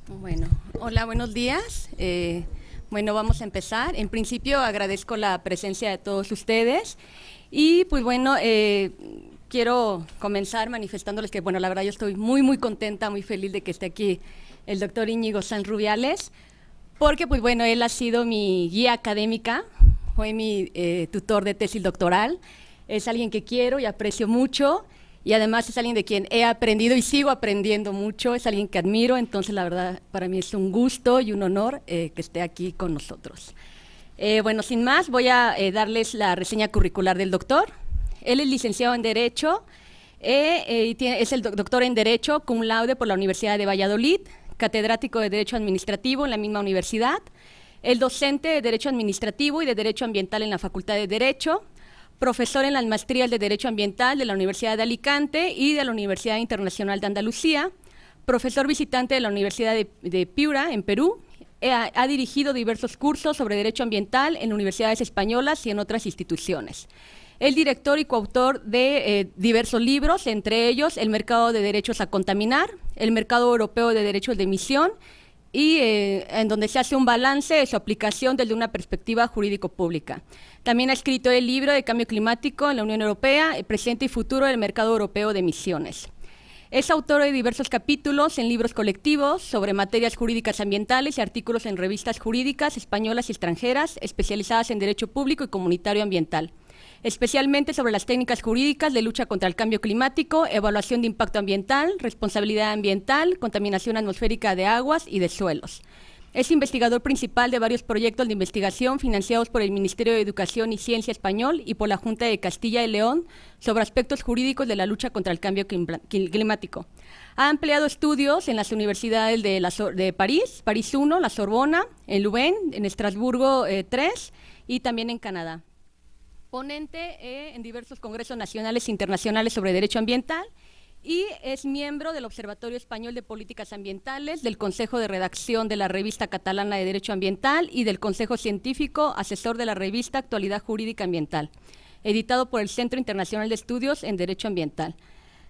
Bueno, hola, buenos días. Bueno, vamos a empezar. En principio agradezco la presencia de todos ustedes y pues bueno, quiero comenzar manifestándoles que bueno, la verdad yo estoy muy contenta, muy feliz de que esté aquí el doctor Íñigo Sanz Rubiales, porque pues bueno, él ha sido mi guía académica, fue mi tutor de tesis doctoral, es alguien que quiero y aprecio mucho y además es alguien de quien he aprendido y sigo aprendiendo mucho, es alguien que admiro, entonces la verdad para mí es un gusto y un honor que esté aquí con nosotros. Bueno, sin más, voy a darles la reseña curricular del doctor. Él es licenciado en Derecho, es el doctor en Derecho cum laude por la Universidad de Valladolid, catedrático de Derecho Administrativo en la misma universidad, el docente de Derecho Administrativo y de Derecho Ambiental en la Facultad de Derecho, profesor en las maestrías de Derecho Ambiental de la Universidad de Alicante y de la Universidad Internacional de Andalucía, profesor visitante de la Universidad de Piura, en Perú. Ha dirigido diversos cursos sobre derecho ambiental en universidades españolas y en otras instituciones. Es director y coautor de diversos libros, entre ellos El mercado de derechos a contaminar, El mercado europeo de derechos de emisión, y en donde se hace un balance de su aplicación desde una perspectiva jurídico-pública. También ha escrito el libro de Cambio Climático en la Unión Europea, el presente y futuro del mercado europeo de emisiones. Es autor de diversos capítulos en libros colectivos sobre materias jurídicas ambientales y artículos en revistas jurídicas españolas y extranjeras especializadas en derecho público y comunitario ambiental, especialmente sobre las técnicas jurídicas de lucha contra el cambio climático, evaluación de impacto ambiental, responsabilidad ambiental, contaminación atmosférica de aguas y de suelos. Es investigador principal de varios proyectos de investigación financiados por el Ministerio de Educación y Ciencia español y por la Junta de Castilla y León sobre aspectos jurídicos de la lucha contra el cambio climático. Ha empleado estudios en las universidades de París, París I, la Sorbona, en Louvain, en Estrasburgo 3 y también en Canadá. Ponente en diversos congresos nacionales e internacionales sobre derecho ambiental y es miembro del Observatorio Español de Políticas Ambientales, del Consejo de Redacción de la Revista Catalana de Derecho Ambiental y del Consejo Científico Asesor de la revista Actualidad Jurídica Ambiental, editado por el Centro Internacional de Estudios en Derecho Ambiental.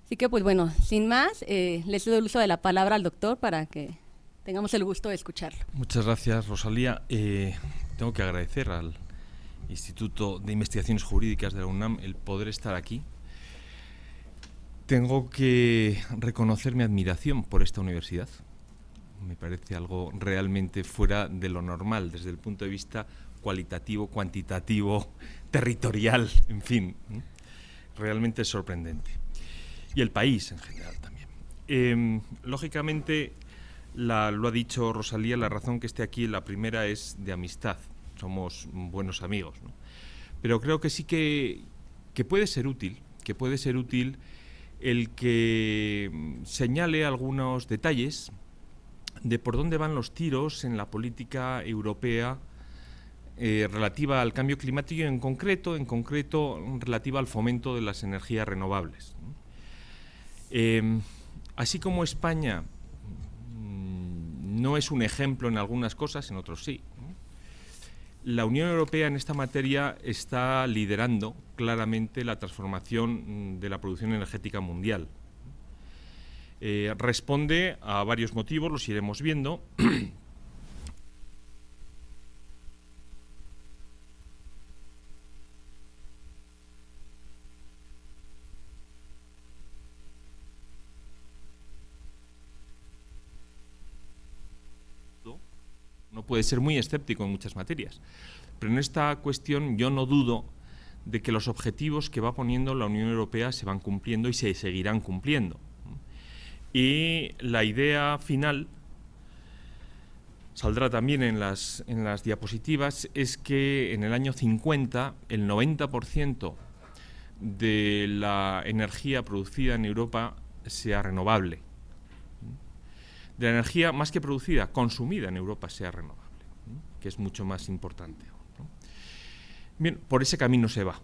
Así que, pues bueno, sin más, les doy el uso de la palabra al doctor para que tengamos el gusto de escucharlo. Muchas gracias, Rosalía. Tengo que agradecer al Instituto de Investigaciones Jurídicas de la UNAM el poder estar aquí. Tengo que reconocer mi admiración por esta universidad. Me parece algo realmente fuera de lo normal desde el punto de vista cualitativo, cuantitativo, territorial, en fin, realmente sorprendente. Y el país en general también. Lógicamente, lo ha dicho Rosalía, la razón que esté aquí, la primera es de amistad. Somos buenos amigos, ¿no? Pero creo que sí que puede ser útil, el que señale algunos detalles de por dónde van los tiros en la política europea relativa al cambio climático y en concreto relativa al fomento de las energías renovables, ¿no? Así como España no es un ejemplo en algunas cosas, en otros sí, ¿no? La Unión Europea en esta materia está liderando claramente la transformación de la producción energética mundial. Responde a varios motivos, los iremos viendo. No puede ser muy escéptico en muchas materias, pero en esta cuestión yo no dudo de que los objetivos que va poniendo la Unión Europea se van cumpliendo y se seguirán cumpliendo. Y la idea final, saldrá también en las diapositivas, es que en el año 50 el 90% de la energía producida en Europa sea renovable. De la energía, más que producida, consumida en Europa sea renovable, ¿no? Que es mucho más importante, ¿no? Bien, por ese camino se va.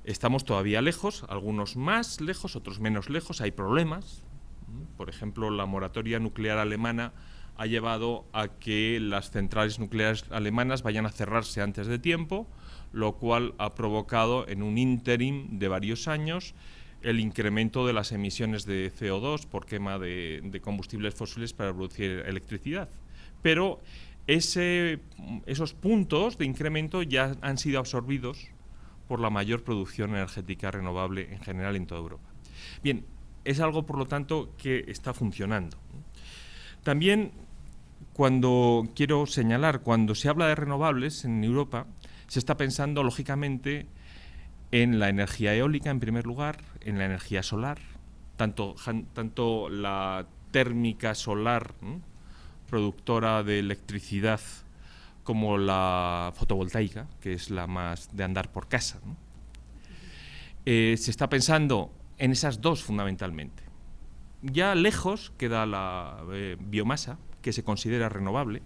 Estamos todavía lejos, algunos más lejos, otros menos lejos, hay problemas. Por ejemplo, la moratoria nuclear alemana ha llevado a que las centrales nucleares alemanas vayan a cerrarse antes de tiempo, lo cual ha provocado en un ínterim de varios años el incremento de las emisiones de CO2 por quema de combustibles fósiles para producir electricidad. Pero esos puntos de incremento ya han sido absorbidos por la mayor producción energética renovable en general en toda Europa. Bien, es algo, por lo tanto, que está funcionando. También, quiero señalar, cuando se habla de renovables en Europa, se está pensando, lógicamente, en la energía eólica, en primer lugar, en la energía solar, tanto la térmica solar, productora de electricidad, como la fotovoltaica, que es la más de andar por casa, ¿no? Se está pensando en esas dos fundamentalmente. Ya lejos queda la biomasa, que se considera renovable.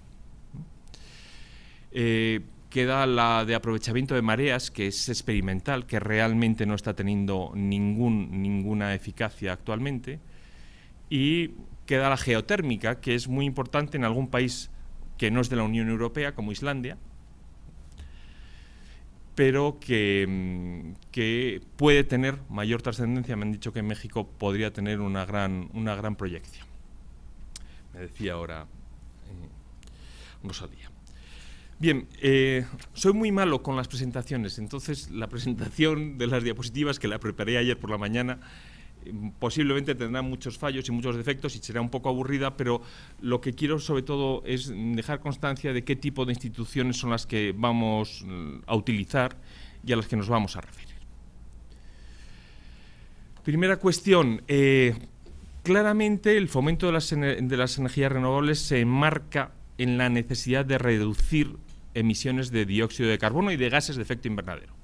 Queda la de aprovechamiento de mareas, que es experimental, que realmente no está teniendo ninguna eficacia actualmente. Y queda la geotérmica, que es muy importante en algún país que no es de la Unión Europea, como Islandia, pero que puede tener mayor trascendencia. Me han dicho que en México podría tener una gran proyección. Me decía ahora Rosalía. Bien, soy muy malo con las presentaciones, entonces la presentación de las diapositivas, que la preparé ayer por la mañana, posiblemente tendrá muchos fallos y muchos defectos y será un poco aburrida, pero lo que quiero sobre todo es dejar constancia de qué tipo de instituciones son las que vamos a utilizar y a las que nos vamos a referir. Primera cuestión, claramente el fomento de las energías renovables se enmarca en la necesidad de reducir emisiones de dióxido de carbono y de gases de efecto invernadero.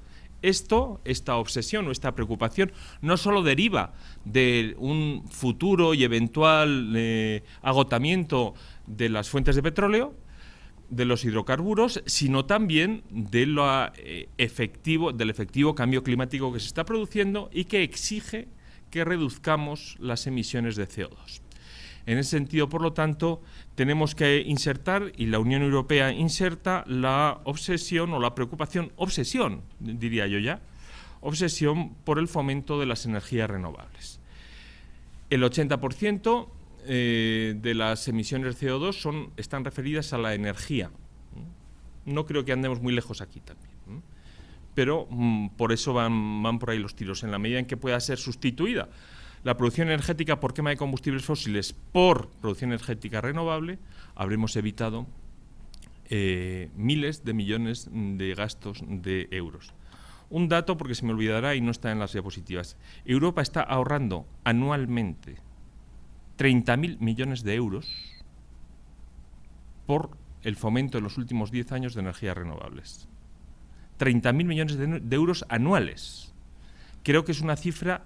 Esta obsesión o esta preocupación no solo deriva de un futuro y eventual agotamiento de las fuentes de petróleo, de los hidrocarburos, sino también del efectivo cambio climático que se está produciendo y que exige que reduzcamos las emisiones de CO2. En ese sentido, por lo tanto, tenemos que insertar, y la Unión Europea inserta, la obsesión o la preocupación, diría yo ya, obsesión por el fomento de las energías renovables. El 80% de las emisiones de CO2 están referidas a la energía. No creo que andemos muy lejos aquí también, pero por eso van por ahí los tiros. En la medida en que pueda ser sustituida la producción energética por quema de combustibles fósiles por producción energética renovable, habremos evitado miles de millones de gastos de euros. Un dato, porque se me olvidará y no está en las diapositivas. Europa está ahorrando anualmente 30.000 millones de euros por el fomento en los últimos 10 años de energías renovables. 30.000 millones de euros anuales. Creo que es una cifra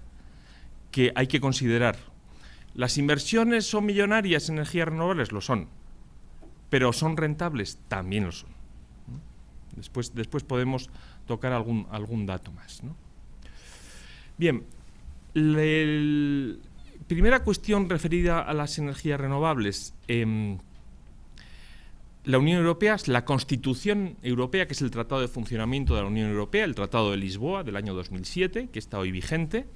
que hay que considerar. ¿Las inversiones son millonarias en energías renovables? Lo son. ¿Pero son rentables? También lo son. Después podemos tocar algún dato más, ¿no? Bien, primera cuestión referida a las energías renovables. La Unión Europea, la Constitución Europea, que es el Tratado de Funcionamiento de la Unión Europea, el Tratado de Lisboa del año 2007, que está hoy vigente,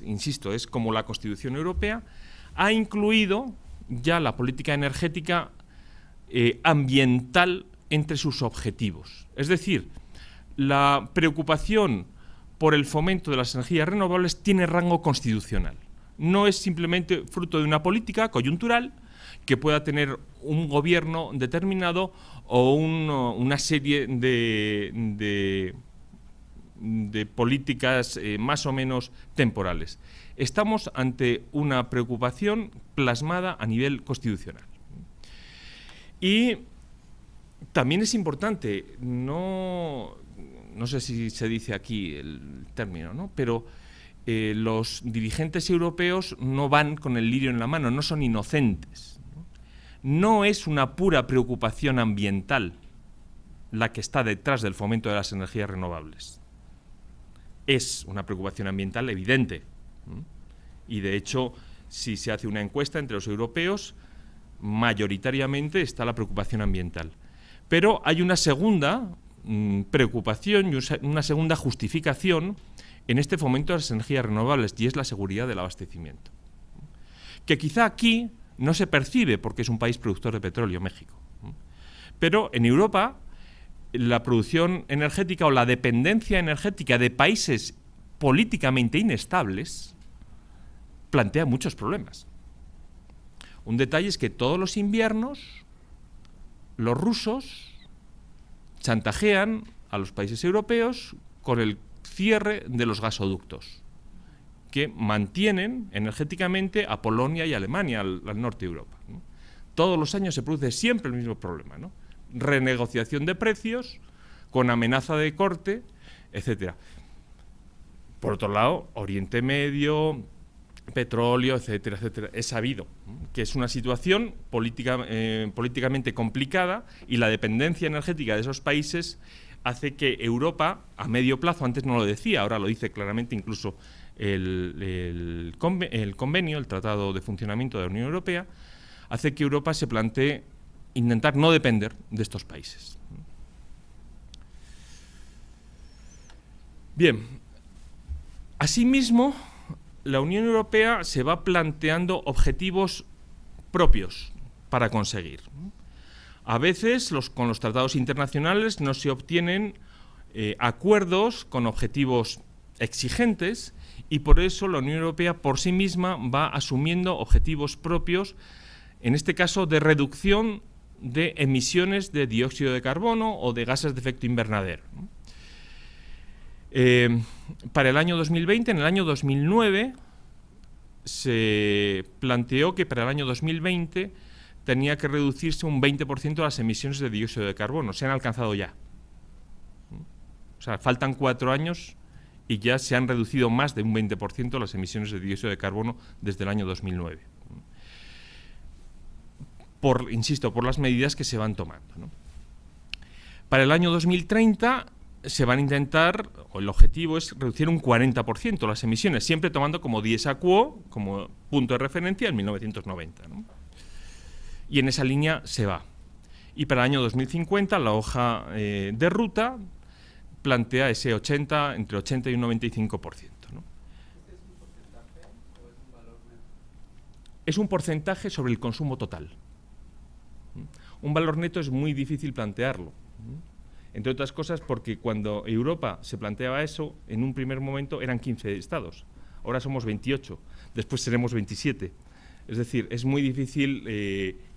insisto, es como la Constitución Europea, ha incluido ya la política energética ambiental entre sus objetivos. Es decir, la preocupación por el fomento de las energías renovables tiene rango constitucional. No es simplemente fruto de una política coyuntural que pueda tener un gobierno determinado o una serie de políticas más o menos temporales. Estamos ante una preocupación plasmada a nivel constitucional. Y también es importante, no sé si se dice aquí el término, ¿no? Pero los dirigentes europeos no van con el lirio en la mano, no son inocentes. No es una pura preocupación ambiental la que está detrás del fomento de las energías renovables. Es una preocupación ambiental evidente. Y de hecho, si se hace una encuesta entre los europeos, mayoritariamente está la preocupación ambiental. Pero hay una segunda preocupación y una segunda justificación en este fomento de las energías renovables, y es la seguridad del abastecimiento. Que quizá aquí no se percibe porque es un país productor de petróleo, México. Pero en Europa la producción energética o la dependencia energética de países políticamente inestables plantea muchos problemas. Un detalle es que todos los inviernos los rusos chantajean a los países europeos con el cierre de los gasoductos que mantienen energéticamente a Polonia y Alemania, al norte de Europa, ¿no? Todos los años se produce siempre el mismo problema, ¿no? Renegociación de precios, con amenaza de corte, etcétera. Por otro lado, Oriente Medio, petróleo, etcétera, etcétera. Es sabido que es una situación políticamente complicada, y la dependencia energética de esos países hace que Europa, a medio plazo, antes no lo decía, ahora lo dice claramente incluso el convenio, el Tratado de Funcionamiento de la Unión Europea, hace que Europa se plantee intentar no depender de estos países. Bien, asimismo, la Unión Europea se va planteando objetivos propios para conseguir. A veces, con los tratados internacionales no se obtienen acuerdos con objetivos exigentes, y por eso la Unión Europea por sí misma va asumiendo objetivos propios, en este caso de reducción de emisiones de dióxido de carbono o de gases de efecto invernadero. Para el año 2020, en el año 2009, se planteó que para el año 2020 tenía que reducirse un 20% las emisiones de dióxido de carbono. Se han alcanzado ya. O sea, faltan 4 años y ya se han reducido más de un 20% las emisiones de dióxido de carbono desde el año 2009. Insisto, por las medidas que se van tomando, ¿no? Para el año 2030 se van a intentar, o el objetivo es reducir un 40% las emisiones, siempre tomando como dies a quo, como punto de referencia, en 1990, ¿no? Y en esa línea se va. Y para el año 2050 la hoja de ruta plantea ese entre 80 y un 95%, ¿no? ¿Este es un porcentaje o es un valor neto? Es un porcentaje sobre el consumo total. Un valor neto es muy difícil plantearlo, entre otras cosas porque cuando Europa se planteaba eso, en un primer momento eran 15 estados, ahora somos 28, después seremos 27. Es decir, es muy difícil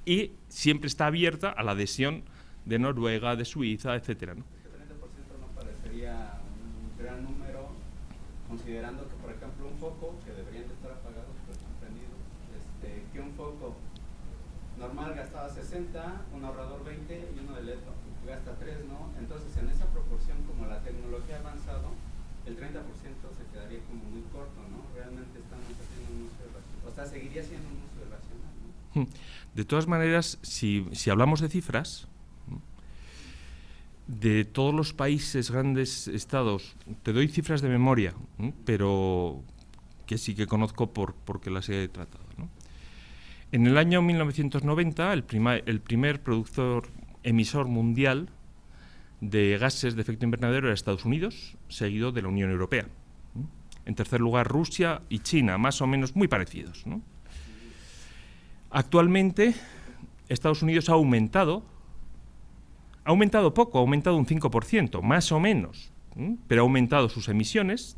y siempre está abierta a la adhesión de Noruega, de Suiza, etcétera, ¿no? Este 30% no parecería un gran número, considerando que, por ejemplo, un foco, que deberían de estar apagados, pero están prendidos, que un foco normal gastaba 60, un ahorrador 20 y uno de LED gasta 3, ¿no? Entonces, en esa proporción, como la tecnología ha avanzado, el 30% se quedaría como muy corto, ¿no? Realmente estamos haciendo un uso irracional, o sea, seguiría siendo un uso irracional, ¿no? De todas maneras, si hablamos de cifras, de todos los países, grandes estados, te doy cifras de memoria, pero que sí que conozco porque las he tratado, ¿no? En el año 1990, el primer productor emisor mundial de gases de efecto invernadero era Estados Unidos, seguido de la Unión Europea. En tercer lugar, Rusia y China, más o menos muy parecidos, ¿no? Actualmente, Estados Unidos ha aumentado poco, ha aumentado un 5%, más o menos, pero ha aumentado sus emisiones,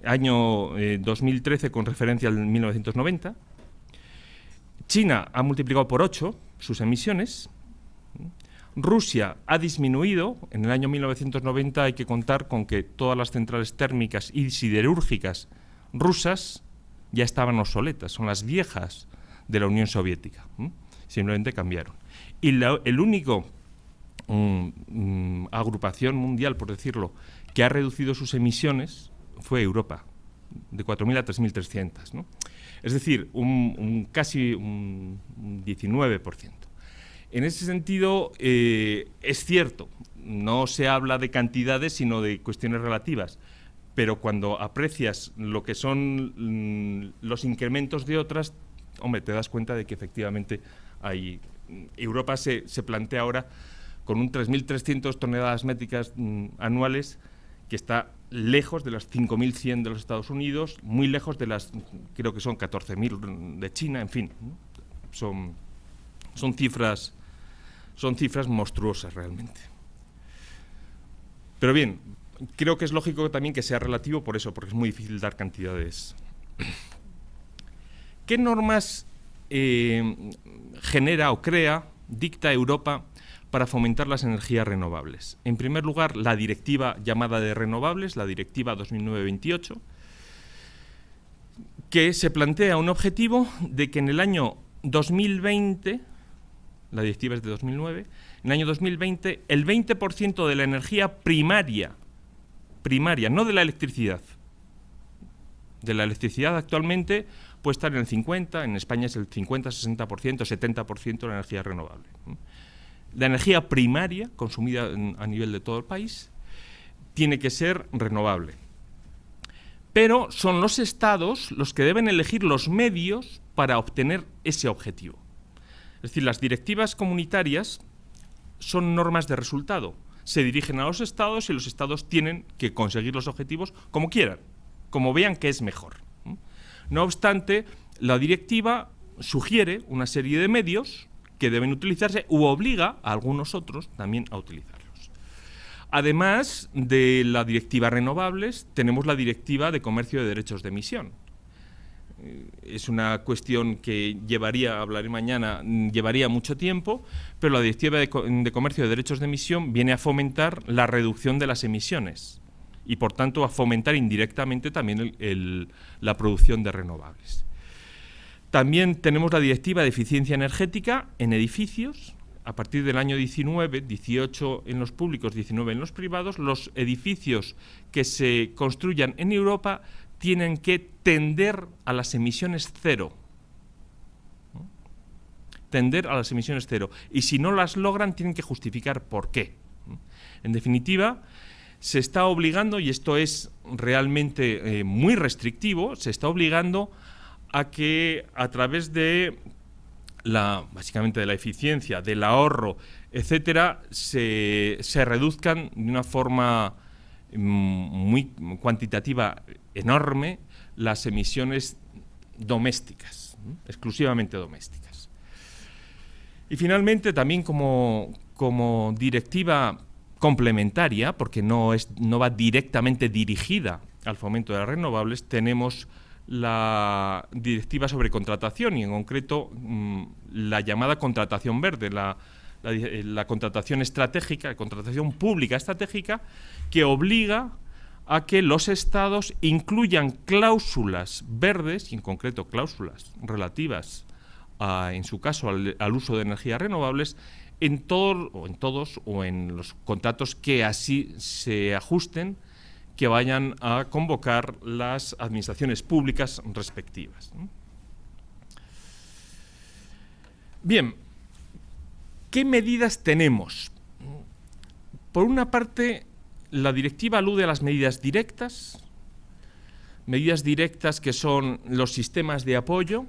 año 2013 con referencia al 1990. China ha multiplicado por 8 sus emisiones. Rusia ha disminuido. En el año 1990 hay que contar con que todas las centrales térmicas y siderúrgicas rusas ya estaban obsoletas, son las viejas de la Unión Soviética. Simplemente cambiaron. Y el único agrupación mundial, por decirlo, que ha reducido sus emisiones fue Europa, de 4.000 a 3.300, ¿no? Es decir, casi un 19%. En ese sentido, es cierto, no se habla de cantidades, sino de cuestiones relativas, pero cuando aprecias lo que son los incrementos de otras, hombre, te das cuenta de que efectivamente Europa se plantea ahora con un 3.300 toneladas métricas anuales, que está lejos de las 5.100 de los Estados Unidos, muy lejos de las, creo que son 14.000 de China, en fin, ¿no? Son cifras monstruosas realmente. Pero bien, creo que es lógico también que sea relativo por eso, porque es muy difícil dar cantidades. ¿Qué normas genera o dicta Europa para fomentar las energías renovables? En primer lugar, la directiva llamada de renovables, la directiva 2009-28, que se plantea un objetivo de que en el año 2020, la directiva es de 2009, en el año 2020 el 20% de la energía primaria, no de la electricidad. De la electricidad actualmente puede estar en el 50%, en España es el 50, 60%, 70% de la energía renovable. La energía primaria, consumida a nivel de todo el país, tiene que ser renovable. Pero son los estados los que deben elegir los medios para obtener ese objetivo. Es decir, las directivas comunitarias son normas de resultado. Se dirigen a los estados y los estados tienen que conseguir los objetivos como quieran, como vean que es mejor. No obstante, la directiva sugiere una serie de medios que deben utilizarse u obliga a algunos otros también a utilizarlos. Además de la directiva renovables, tenemos la directiva de comercio de derechos de emisión. Es una cuestión que hablaré mañana, llevaría mucho tiempo, pero la directiva de comercio de derechos de emisión viene a fomentar la reducción de las emisiones y, por tanto, a fomentar indirectamente también la producción de renovables. También tenemos la directiva de eficiencia energética en edificios. A partir del año 19, 18 en los públicos, 19 en los privados, los edificios que se construyan en Europa tienen que tender a las emisiones cero. ¿No? Tender a las emisiones cero. Y si no las logran, tienen que justificar por qué. ¿No? En definitiva, se está obligando, y esto es realmente muy restrictivo, se está obligando a que a través de básicamente de la eficiencia, del ahorro, etcétera, se reduzcan de una forma muy cuantitativa enorme las emisiones domésticas, exclusivamente domésticas. Y finalmente, también como directiva complementaria, porque no va directamente dirigida al fomento de las renovables, tenemos la directiva sobre contratación y en concreto la llamada contratación verde, la contratación estratégica, la contratación pública estratégica, que obliga a que los estados incluyan cláusulas verdes, y en concreto cláusulas relativas, en su caso, al uso de energías renovables, en todos o en los contratos que así se ajusten, que vayan a convocar las administraciones públicas respectivas. Bien, ¿qué medidas tenemos? Por una parte, la directiva alude a las medidas directas que son los sistemas de apoyo,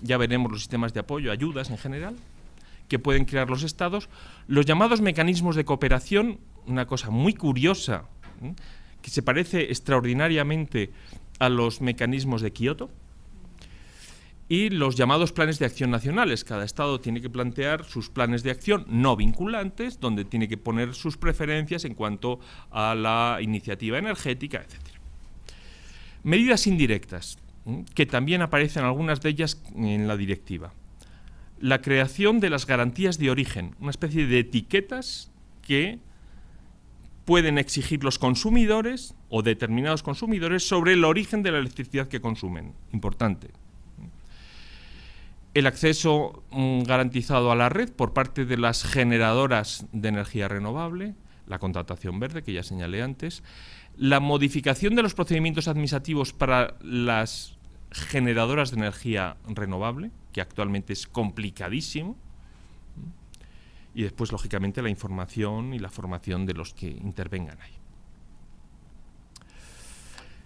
ya veremos los sistemas de apoyo, ayudas en general, que pueden crear los estados, los llamados mecanismos de cooperación, una cosa muy curiosa, que se parece extraordinariamente a los mecanismos de Kioto, y los llamados planes de acción nacionales. Cada estado tiene que plantear sus planes de acción no vinculantes, donde tiene que poner sus preferencias en cuanto a la iniciativa energética, etc. Medidas indirectas, que también aparecen algunas de ellas en la directiva. La creación de las garantías de origen, una especie de etiquetas que pueden exigir los consumidores o determinados consumidores sobre el origen de la electricidad que consumen. Importante. El acceso garantizado a la red por parte de las generadoras de energía renovable, la contratación verde, que ya señalé antes, la modificación de los procedimientos administrativos para las generadoras de energía renovable, que actualmente es complicadísimo, y después, lógicamente, la información y la formación de los que intervengan ahí.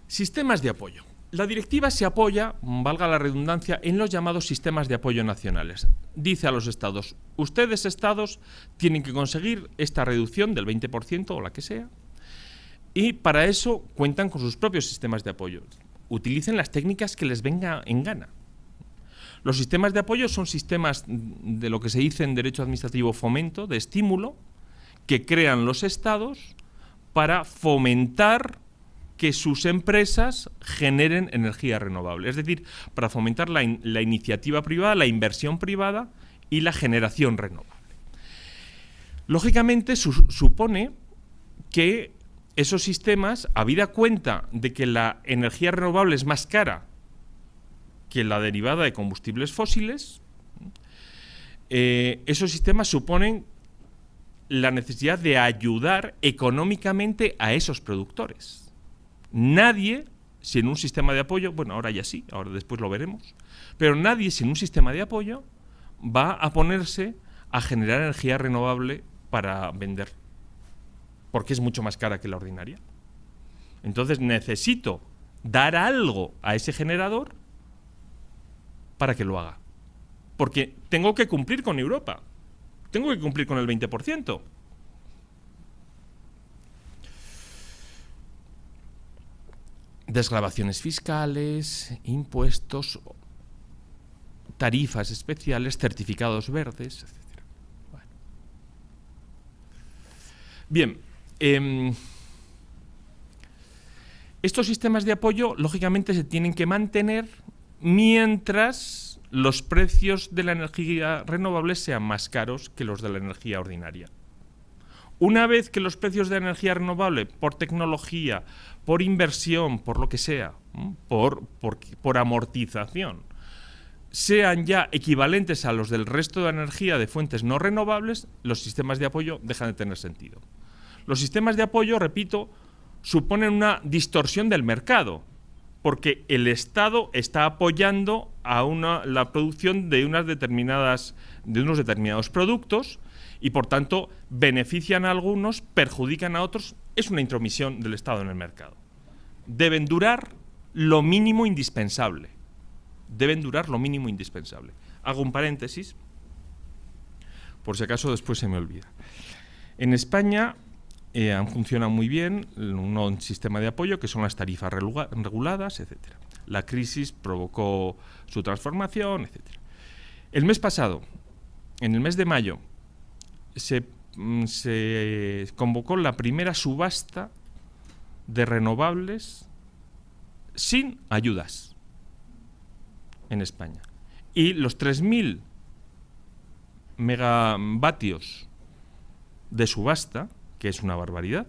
Sistemas de apoyo. La directiva se apoya, valga la redundancia, en los llamados sistemas de apoyo nacionales. Dice a los estados, ustedes, estados, tienen que conseguir esta reducción del 20% o la que sea, y para eso cuentan con sus propios sistemas de apoyo. Utilicen las técnicas que les venga en gana. Los sistemas de apoyo son sistemas de lo que se dice en derecho administrativo fomento, de estímulo, que crean los estados para fomentar que sus empresas generen energía renovable. Es decir, para fomentar la iniciativa privada, la inversión privada y la generación renovable. Lógicamente, supone que esos sistemas, habida cuenta de que la energía renovable es más cara que la derivada de combustibles fósiles, esos sistemas suponen la necesidad de ayudar económicamente a esos productores. Nadie, sin un sistema de apoyo, bueno, ahora ya sí, ahora después lo veremos, pero nadie sin un sistema de apoyo va a ponerse a generar energía renovable para vender, porque es mucho más cara que la ordinaria. Entonces necesito dar algo a ese generador para que lo haga. Porque tengo que cumplir con Europa. Tengo que cumplir con el 20%. Desgravaciones fiscales, impuestos, tarifas especiales, certificados verdes, etc. Bueno. Bien, estos sistemas de apoyo, lógicamente, se tienen que mantener mientras los precios de la energía renovable sean más caros que los de la energía ordinaria. Una vez que los precios de la energía renovable, por tecnología, por inversión, por lo que sea, por amortización, sean ya equivalentes a los del resto de la energía de fuentes no renovables, los sistemas de apoyo dejan de tener sentido. Los sistemas de apoyo, repito, suponen una distorsión del mercado, porque el Estado está apoyando a la producción de unos determinados productos y, por tanto, benefician a algunos, perjudican a otros. Es una intromisión del Estado en el mercado. Deben durar lo mínimo indispensable. Deben durar lo mínimo indispensable. Hago un paréntesis, por si acaso después se me olvida. En España han funcionado muy bien un sistema de apoyo que son las tarifas reguladas, etc. La crisis provocó su transformación, etc. El mes pasado, en el mes de mayo, se convocó la primera subasta de renovables sin ayudas en España. Y los 3.000 megavatios de subasta, que es una barbaridad,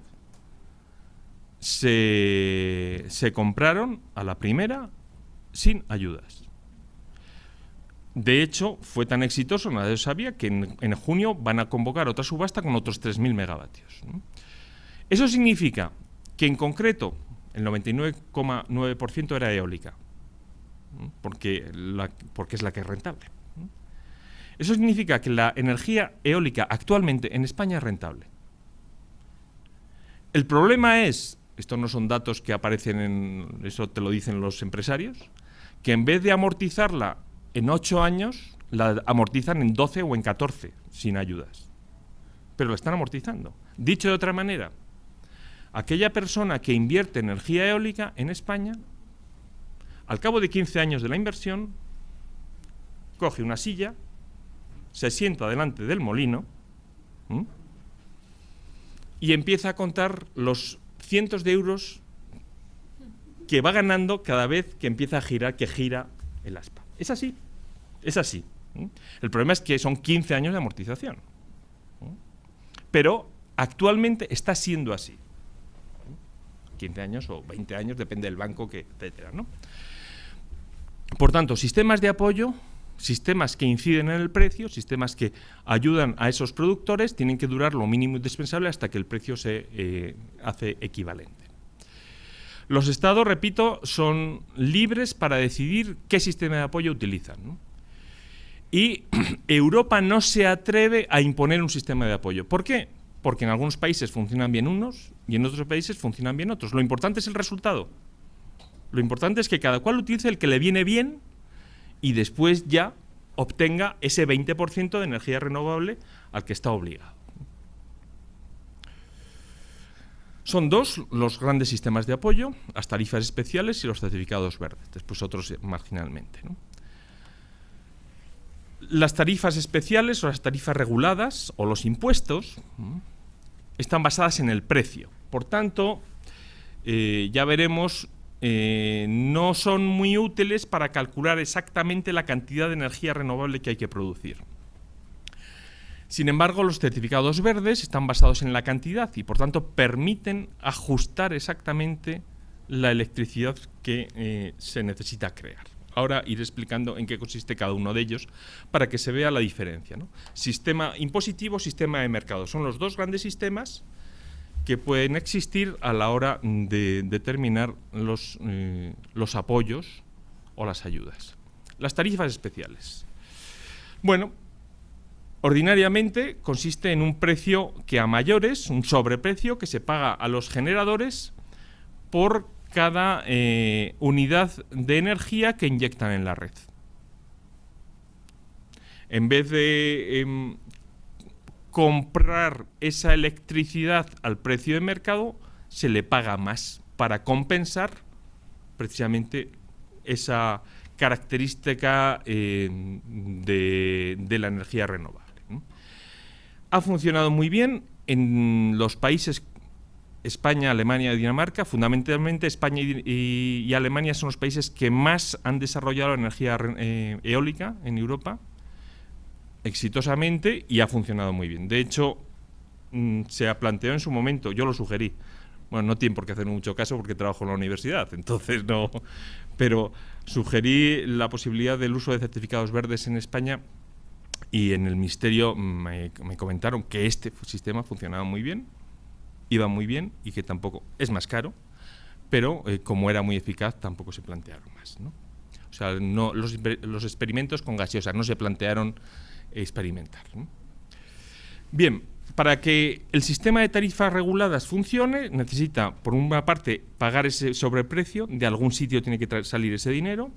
se compraron a la primera sin ayudas. De hecho, fue tan exitoso, nadie sabía, que en junio van a convocar otra subasta con otros 3.000 megavatios. Eso significa que, en concreto, el 99,9% era eólica, porque es la que es rentable. Eso significa que la energía eólica actualmente en España es rentable. El problema es, estos no son datos que aparecen eso te lo dicen los empresarios, que en vez de amortizarla en 8 años, la amortizan en 12 o en 14, sin ayudas. Pero la están amortizando. Dicho de otra manera, aquella persona que invierte en energía eólica en España, al cabo de 15 años de la inversión, coge una silla, se sienta delante del molino, y empieza a contar los cientos de euros que va ganando cada vez que empieza a girar, que gira el aspa. Es así, es así. El problema es que son 15 años de amortización. Pero actualmente está siendo así. 15 años o 20 años, depende del banco, etcétera, ¿no? Por tanto, sistemas de apoyo, sistemas que inciden en el precio, sistemas que ayudan a esos productores, tienen que durar lo mínimo indispensable hasta que el precio se hace equivalente. Los estados, repito, son libres para decidir qué sistema de apoyo utilizan, ¿no? Y Europa no se atreve a imponer un sistema de apoyo. ¿Por qué? Porque en algunos países funcionan bien unos y en otros países funcionan bien otros. Lo importante es el resultado. Lo importante es que cada cual utilice el que le viene bien y después ya obtenga ese 20% de energía renovable al que está obligado. Son dos los grandes sistemas de apoyo, las tarifas especiales y los certificados verdes, después otros marginalmente, ¿no? Las tarifas especiales o las tarifas reguladas o los impuestos están basadas en el precio. Por tanto, ya veremos, no son muy útiles para calcular exactamente la cantidad de energía renovable que hay que producir. Sin embargo, los certificados verdes están basados en la cantidad y, por tanto, permiten ajustar exactamente la electricidad que se necesita crear. Ahora iré explicando en qué consiste cada uno de ellos para que se vea la diferencia, ¿no? Sistema impositivo, sistema de mercado. Son los dos grandes sistemas que pueden existir a la hora de determinar los apoyos o las ayudas. Las tarifas especiales. Bueno, ordinariamente consiste en un precio que a mayores, un sobreprecio que se paga a los generadores por cada unidad de energía que inyectan en la red. En vez de comprar esa electricidad al precio de mercado, se le paga más para compensar precisamente esa característica de la energía renovable, ¿no? Ha funcionado muy bien en los países España, Alemania y Dinamarca. Fundamentalmente España y Alemania son los países que más han desarrollado la energía eólica en Europa exitosamente y ha funcionado muy bien. De hecho, se planteó en su momento, yo lo sugerí, bueno, no tiene por qué hacer mucho caso porque trabajo en la universidad, entonces no, pero sugerí la posibilidad del uso de certificados verdes en España y en el Ministerio me comentaron que este sistema funcionaba muy bien, iba muy bien y que tampoco es más caro, pero como era muy eficaz tampoco se plantearon más, ¿no? O sea, no, los experimentos con gaseosas no se plantearon experimentar, ¿no? Bien, para que el sistema de tarifas reguladas funcione necesita, por una parte, pagar ese sobreprecio, de algún sitio tiene que salir ese dinero.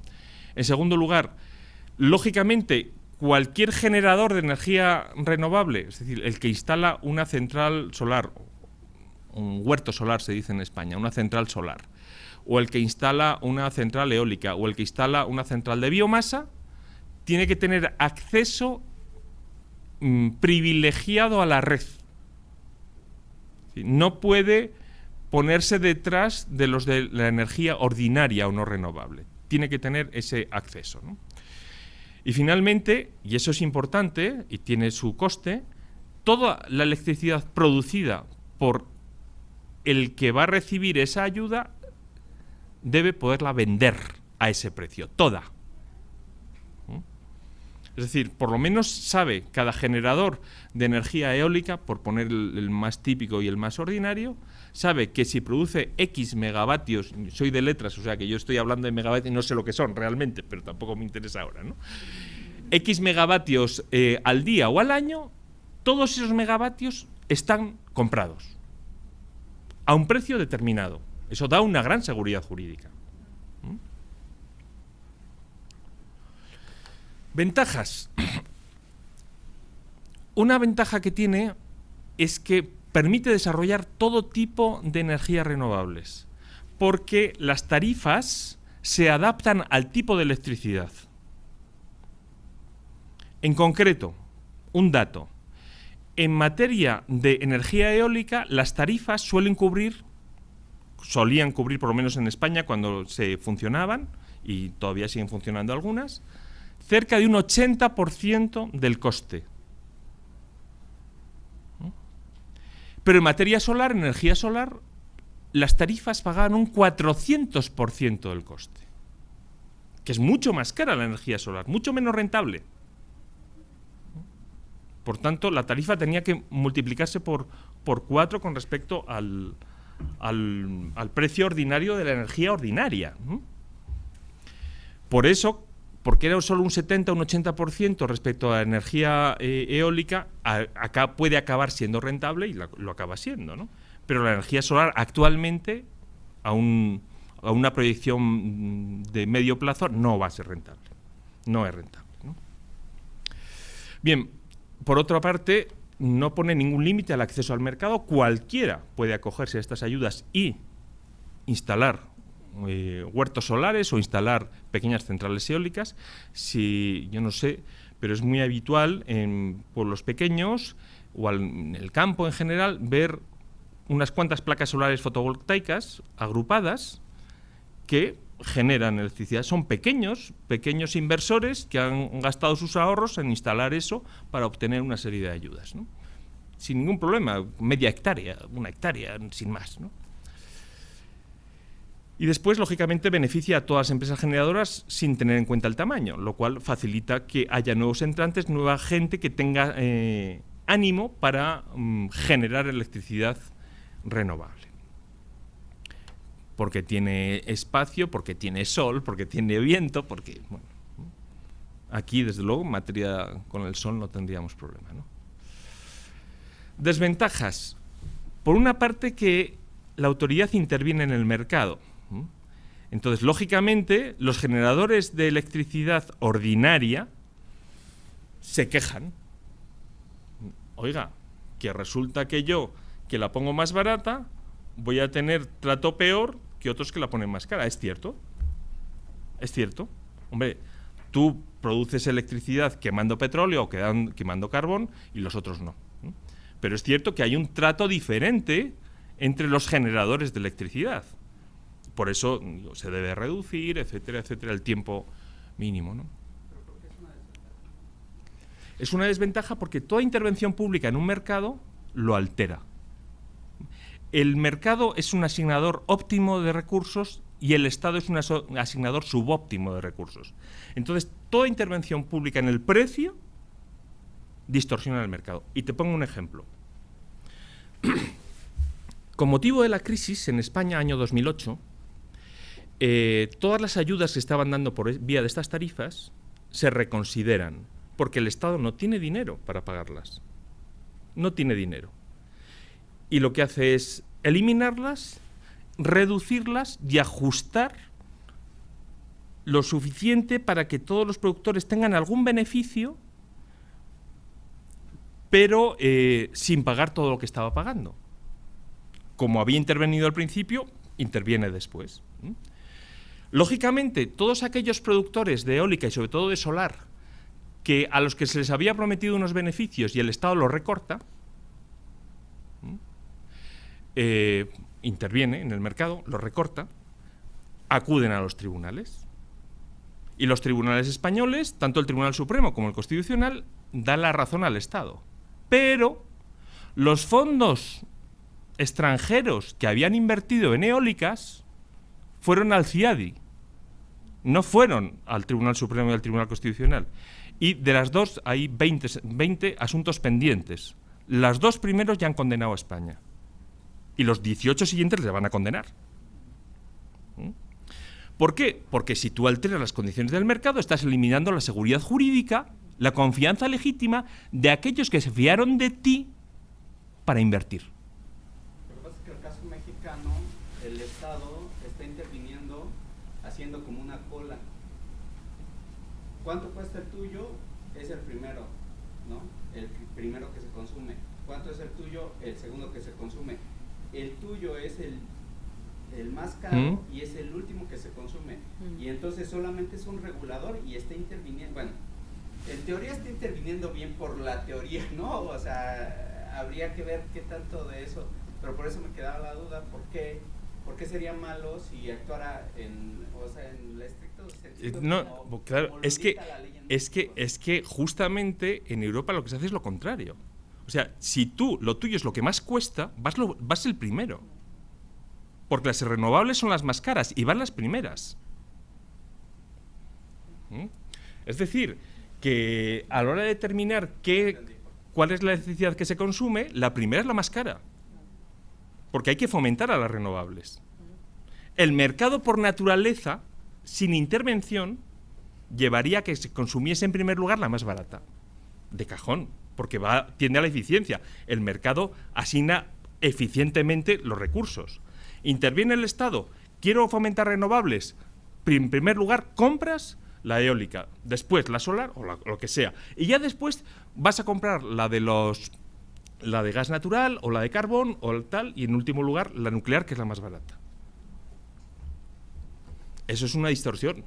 En segundo lugar, lógicamente, cualquier generador de energía renovable, es decir, el que instala una central solar, un huerto solar se dice en España, una central solar, o el que instala una central eólica, o el que instala una central de biomasa, tiene que tener acceso privilegiado a la red. No puede ponerse detrás de los de la energía ordinaria o no renovable. Tiene que tener ese acceso, ¿no? Y finalmente, y eso es importante y tiene su coste, toda la electricidad producida por el que va a recibir esa ayuda debe poderla vender a ese precio, toda. Es decir, por lo menos sabe cada generador de energía eólica, por poner el más típico y el más ordinario, sabe que si produce X megavatios, soy de letras, o sea que yo estoy hablando de megavatios y no sé lo que son realmente, pero tampoco me interesa ahora, ¿no? X megavatios al día o al año, todos esos megavatios están comprados a un precio determinado. Eso da una gran seguridad jurídica. Ventajas. Una ventaja que tiene es que permite desarrollar todo tipo de energías renovables, porque las tarifas se adaptan al tipo de electricidad. En concreto, un dato. En materia de energía eólica, las tarifas solían cubrir, por lo menos en España cuando se funcionaban, y todavía siguen funcionando algunas, cerca de un 80% del coste. Pero en materia solar, energía solar, las tarifas pagaban un 400% del coste, que es mucho más cara la energía solar, mucho menos rentable. Por tanto, la tarifa tenía que multiplicarse por 4 con respecto al precio ordinario de la energía ordinaria. Por eso, porque era solo un 70 o un 80% respecto a la energía eólica, acá puede acabar siendo rentable y lo acaba siendo, ¿no? Pero la energía solar actualmente, a una proyección de medio plazo, no va a ser rentable. No es rentable, ¿no? Bien, por otra parte, no pone ningún límite al acceso al mercado. Cualquiera puede acogerse a estas ayudas y instalar huertos solares o instalar pequeñas centrales eólicas. Si, yo no sé, pero es muy habitual en pueblos pequeños o en el campo en general ver unas cuantas placas solares fotovoltaicas agrupadas que generan electricidad. Son pequeños inversores que han gastado sus ahorros en instalar eso para obtener una serie de ayudas, ¿no? Sin ningún problema, media hectárea, una hectárea, sin más, ¿no? Y después, lógicamente, beneficia a todas las empresas generadoras sin tener en cuenta el tamaño, lo cual facilita que haya nuevos entrantes, nueva gente que tenga ánimo para generar electricidad renovable. Porque tiene espacio, porque tiene sol, porque tiene viento, porque, bueno, aquí, desde luego, en materia con el sol no tendríamos problema, ¿no? Desventajas. Por una parte, que la autoridad interviene en el mercado. Entonces, lógicamente, los generadores de electricidad ordinaria se quejan. Oiga, que resulta que yo, que la pongo más barata, voy a tener trato peor que otros que la ponen más cara. ¿Es cierto? ¿Es cierto? Hombre, tú produces electricidad quemando petróleo o quemando carbón y los otros no. Pero es cierto que hay un trato diferente entre los generadores de electricidad. Por eso se debe reducir, etcétera, etcétera, el tiempo mínimo, ¿no? ¿Pero por qué es una desventaja? Es una desventaja porque toda intervención pública en un mercado lo altera. El mercado es un asignador óptimo de recursos y el Estado es un asignador subóptimo de recursos. Entonces, toda intervención pública en el precio distorsiona el mercado. Y te pongo un ejemplo. Con motivo de la crisis en España, año 2008, todas las ayudas que estaban dando por vía de estas tarifas se reconsideran, porque el Estado no tiene dinero para pagarlas. No tiene dinero. Y lo que hace es eliminarlas, reducirlas y ajustar lo suficiente para que todos los productores tengan algún beneficio, pero sin pagar todo lo que estaba pagando. Como había intervenido al principio, interviene después. Lógicamente, todos aquellos productores de eólica y sobre todo de solar, que a los que se les había prometido unos beneficios y el Estado los recorta, interviene en el mercado, los recorta, acuden a los tribunales. Y los tribunales españoles, tanto el Tribunal Supremo como el Constitucional, dan la razón al Estado. Pero los fondos extranjeros que habían invertido en eólicas fueron al CIADI, no fueron al Tribunal Supremo y al Tribunal Constitucional. Y de las dos hay 20 asuntos pendientes. Las dos primeros ya han condenado a España. Y los 18 siguientes les van a condenar. ¿Por qué? Porque si tú alteras las condiciones del mercado, estás eliminando la seguridad jurídica, la confianza legítima de aquellos que se fiaron de ti para invertir. Lo que pasa es que en el caso mexicano, el Estado está interviniendo haciendo como una cola. ¿Cuánto cuesta el tuyo? Es el primero, ¿no? El primero que se consume. ¿Cuánto es el tuyo? El segundo que se consume. El tuyo es el más caro y es el último que se consume. Y entonces solamente es un regulador y está interviniendo. Bueno, en teoría está interviniendo bien por la teoría, ¿no? O sea, habría que ver qué tanto de eso. Pero por eso me quedaba la duda, ¿por qué sería malo si actuara en el estricto sentido? No, como, claro, como es que México? justamente en Europa lo que se hace es lo contrario. O sea, si lo tuyo es lo que más cuesta, vas el primero. Porque las renovables son las más caras y van las primeras. Es decir, que a la hora de determinar cuál es la electricidad que se consume, la primera es la más cara. Porque hay que fomentar a las renovables. El mercado por naturaleza, sin intervención, llevaría a que se consumiese en primer lugar la más barata. De cajón, porque tiende a la eficiencia. El mercado asigna eficientemente los recursos. Interviene el Estado, quiero fomentar renovables. En primer lugar, compras la eólica, después la solar o lo que sea. Y ya después vas a comprar la de los la de gas natural o la de carbón o tal, y en último lugar la nuclear, que es la más barata. Eso es una distorsión.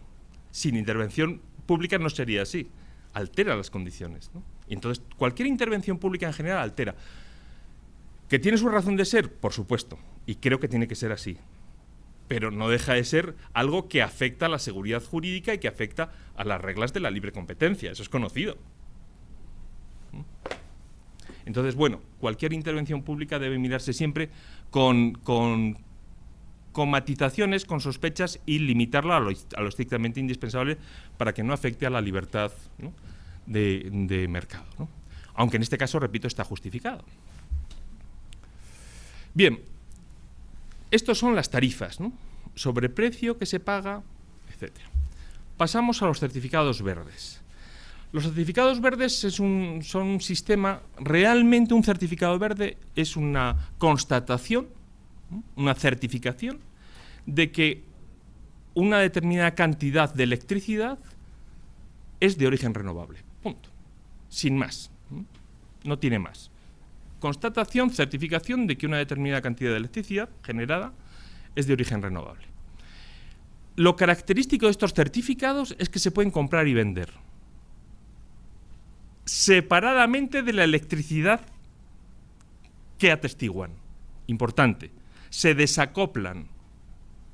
Sin intervención pública no sería así. Altera las condiciones, ¿no? Y entonces, cualquier intervención pública en general altera. ¿Que tiene su razón de ser? Por supuesto. Y creo que tiene que ser así. Pero no deja de ser algo que afecta a la seguridad jurídica y que afecta a las reglas de la libre competencia. Eso es conocido. Entonces, bueno, cualquier intervención pública debe mirarse siempre con matizaciones, con sospechas, y limitarla a lo estrictamente indispensable para que no afecte a la libertad, ¿no?, de mercado, ¿no? Aunque en este caso, repito, está justificado. Bien, estos son las tarifas, ¿no?, sobre precio que se paga, etc. Pasamos a los certificados verdes. Los certificados verdes son un sistema, realmente un certificado verde es una constatación, ¿no?, una certificación de que una determinada cantidad de electricidad es de origen renovable. Punto. Sin más. No tiene más. Constatación, certificación de que una determinada cantidad de electricidad generada es de origen renovable. Lo característico de estos certificados es que se pueden comprar y vender separadamente de la electricidad que atestiguan. Importante. Se desacoplan.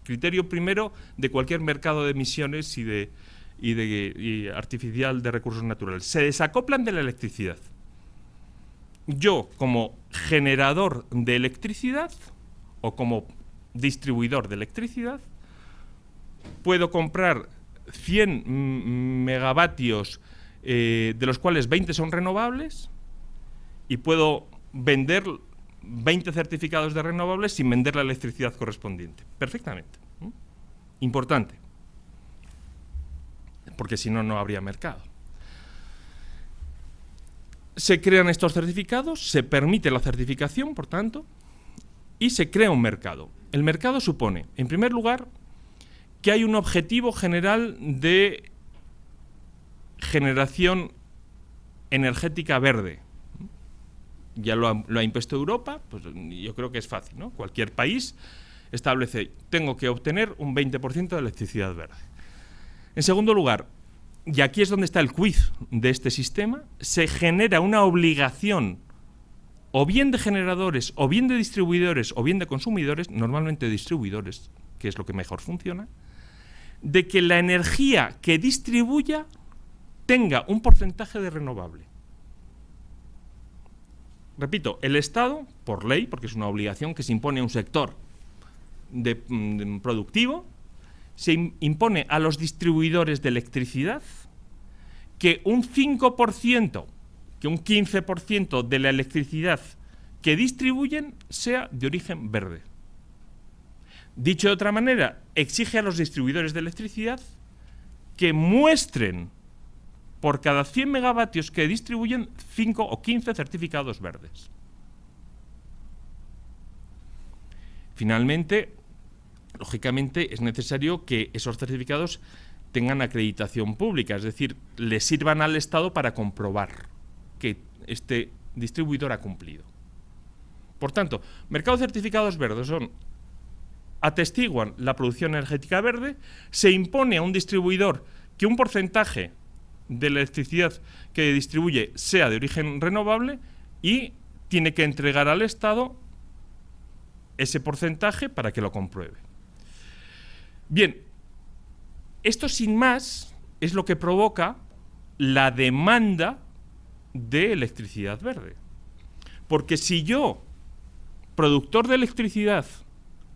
Criterio primero de cualquier mercado de emisiones y artificial de recursos naturales. Se desacoplan de la electricidad. Yo, como generador de electricidad o como distribuidor de electricidad, puedo comprar 100 megavatios, de los cuales 20 son renovables, y puedo vender 20 certificados de renovables sin vender la electricidad correspondiente. Perfectamente. Importante. Porque si no, no habría mercado. Se crean estos certificados, se permite la certificación, por tanto, y se crea un mercado. El mercado supone, en primer lugar, que hay un objetivo general de generación energética verde. Ya lo ha impuesto Europa, pues yo creo que es fácil, ¿no? Cualquier país establece, tengo que obtener un 20% de electricidad verde. En segundo lugar, y aquí es donde está el quiz de este sistema, se genera una obligación, o bien de generadores, o bien de distribuidores, o bien de consumidores, normalmente distribuidores, que es lo que mejor funciona, de que la energía que distribuya tenga un porcentaje de renovable. Repito, el Estado, por ley, porque es una obligación que se impone a un sector productivo, se impone a los distribuidores de electricidad que un 5%, que un 15% de la electricidad que distribuyen sea de origen verde. Dicho de otra manera, exige a los distribuidores de electricidad que muestren por cada 100 megavatios que distribuyen 5 o 15 certificados verdes. Finalmente, lógicamente, es necesario que esos certificados tengan acreditación pública, es decir, le sirvan al Estado para comprobar que este distribuidor ha cumplido. Por tanto, mercado de certificados verdes atestiguan la producción energética verde, se impone a un distribuidor que un porcentaje de la electricidad que distribuye sea de origen renovable y tiene que entregar al Estado ese porcentaje para que lo compruebe. Bien, esto sin más es lo que provoca la demanda de electricidad verde. Porque si yo, productor de electricidad,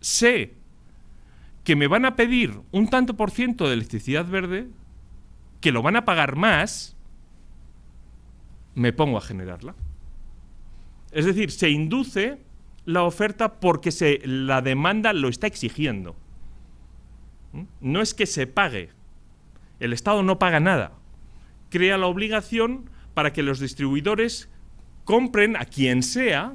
sé que me van a pedir un tanto por ciento de electricidad verde, que lo van a pagar más, me pongo a generarla. Es decir, se induce la oferta porque la demanda lo está exigiendo. No es que se pague. El Estado no paga nada. Crea la obligación para que los distribuidores compren a quien sea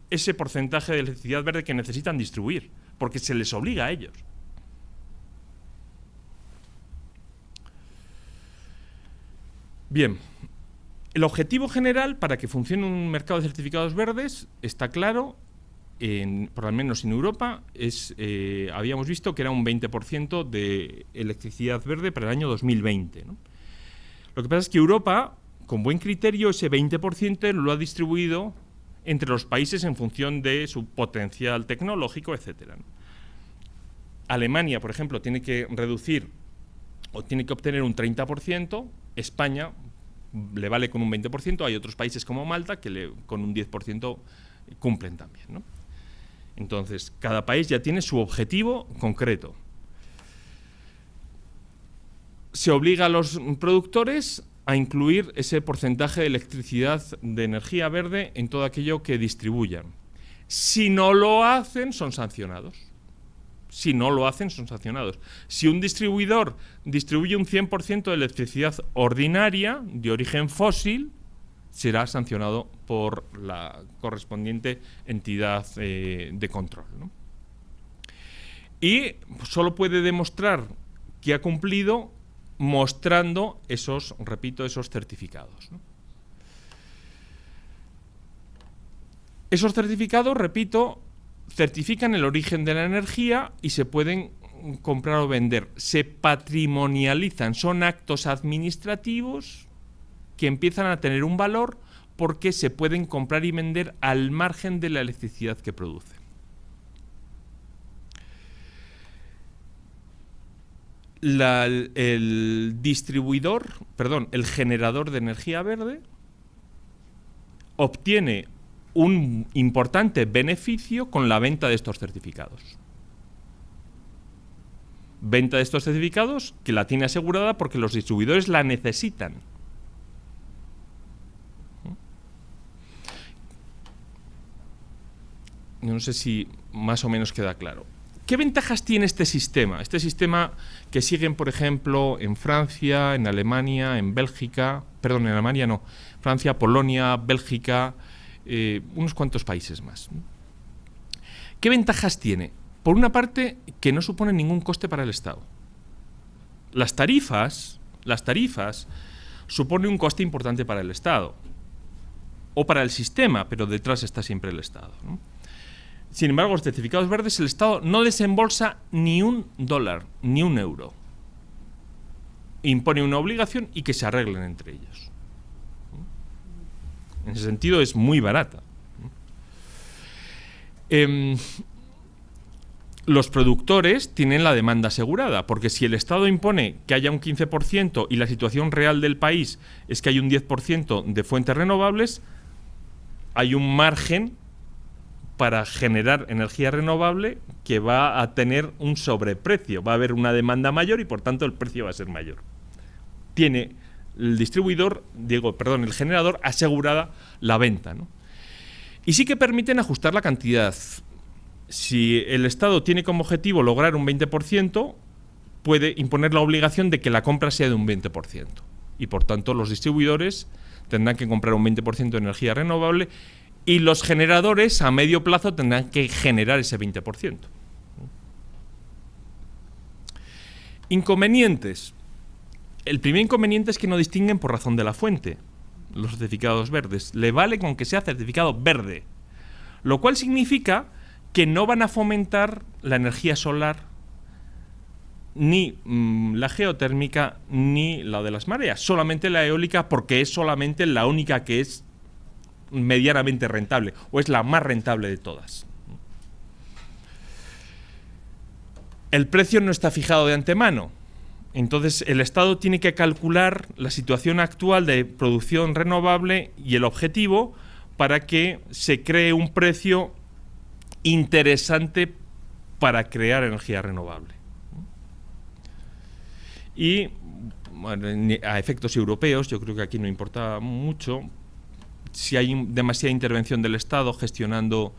ese porcentaje de electricidad verde que necesitan distribuir, porque se les obliga a ellos. Bien, El objetivo general para que funcione un mercado de certificados verdes está claro, por lo menos en Europa, habíamos visto que era un 20% de electricidad verde para el año 2020, ¿no? Lo que pasa es que Europa, con buen criterio, ese 20% lo ha distribuido entre los países en función de su potencial tecnológico, etcétera, ¿no? Alemania, por ejemplo, tiene que reducir o tiene que obtener un 30%, España le vale con un 20%, hay otros países como Malta que con un 10% cumplen también, ¿no? Entonces, cada país ya tiene su objetivo concreto. Se obliga a los productores a incluir ese porcentaje de electricidad de energía verde en todo aquello que distribuyan. Si no lo hacen, son sancionados. Si no lo hacen, son sancionados. Si un distribuidor distribuye un 100% de electricidad ordinaria de origen fósil, será sancionado por la correspondiente entidad de control, ¿no? Y solo puede demostrar que ha cumplido mostrando esos, repito, esos certificados, ¿no? Esos certificados, repito, certifican el origen de la energía y se pueden comprar o vender. Se patrimonializan, son actos administrativos que empiezan a tener un valor porque se pueden comprar y vender al margen de la electricidad que producen. El generador de energía verde obtiene un importante beneficio con la venta de estos certificados. Venta de estos certificados que la tiene asegurada porque los distribuidores la necesitan. No sé si más o menos queda claro. ¿Qué ventajas tiene este sistema? Este sistema que siguen, por ejemplo, en Francia, en Alemania, en Bélgica, perdón, en Alemania no, Francia, Polonia, Bélgica, unos cuantos países más. ¿Qué ventajas tiene? Por una parte, que no supone ningún coste para el Estado. Las tarifas suponen un coste importante para el Estado o para el sistema, pero detrás está siempre el Estado, ¿no? Sin embargo, los certificados verdes, el Estado no desembolsa ni $1, ni €1. Impone una obligación y que se arreglen entre ellos. En ese sentido es muy barata. Los productores tienen la demanda asegurada, porque si el Estado impone que haya un 15% y la situación real del país es que hay un 10% de fuentes renovables, hay un margen para generar energía renovable que va a tener un sobreprecio, va a haber una demanda mayor y por tanto el precio va a ser mayor. Tiene el el generador asegurada la venta, ¿no? Y sí que permiten ajustar la cantidad. Si el Estado tiene como objetivo lograr un 20%, puede imponer la obligación de que la compra sea de un 20%. Y por tanto los distribuidores tendrán que comprar un 20% de energía renovable y los generadores a medio plazo tendrán que generar ese 20%. Inconvenientes. El primer inconveniente es que no distinguen por razón de la fuente los certificados verdes. Le vale con que sea certificado verde, lo cual significa que no van a fomentar la energía solar, ni la geotérmica, ni la de las mareas, solamente la eólica, porque es solamente la única que es medianamente rentable, o es la más rentable de todas. El precio no está fijado de antemano, entonces el Estado tiene que calcular la situación actual de producción renovable y el objetivo para que se cree un precio interesante para crear energía renovable. Y bueno, a efectos europeos, yo creo que aquí no importa mucho. Si hay demasiada intervención del Estado gestionando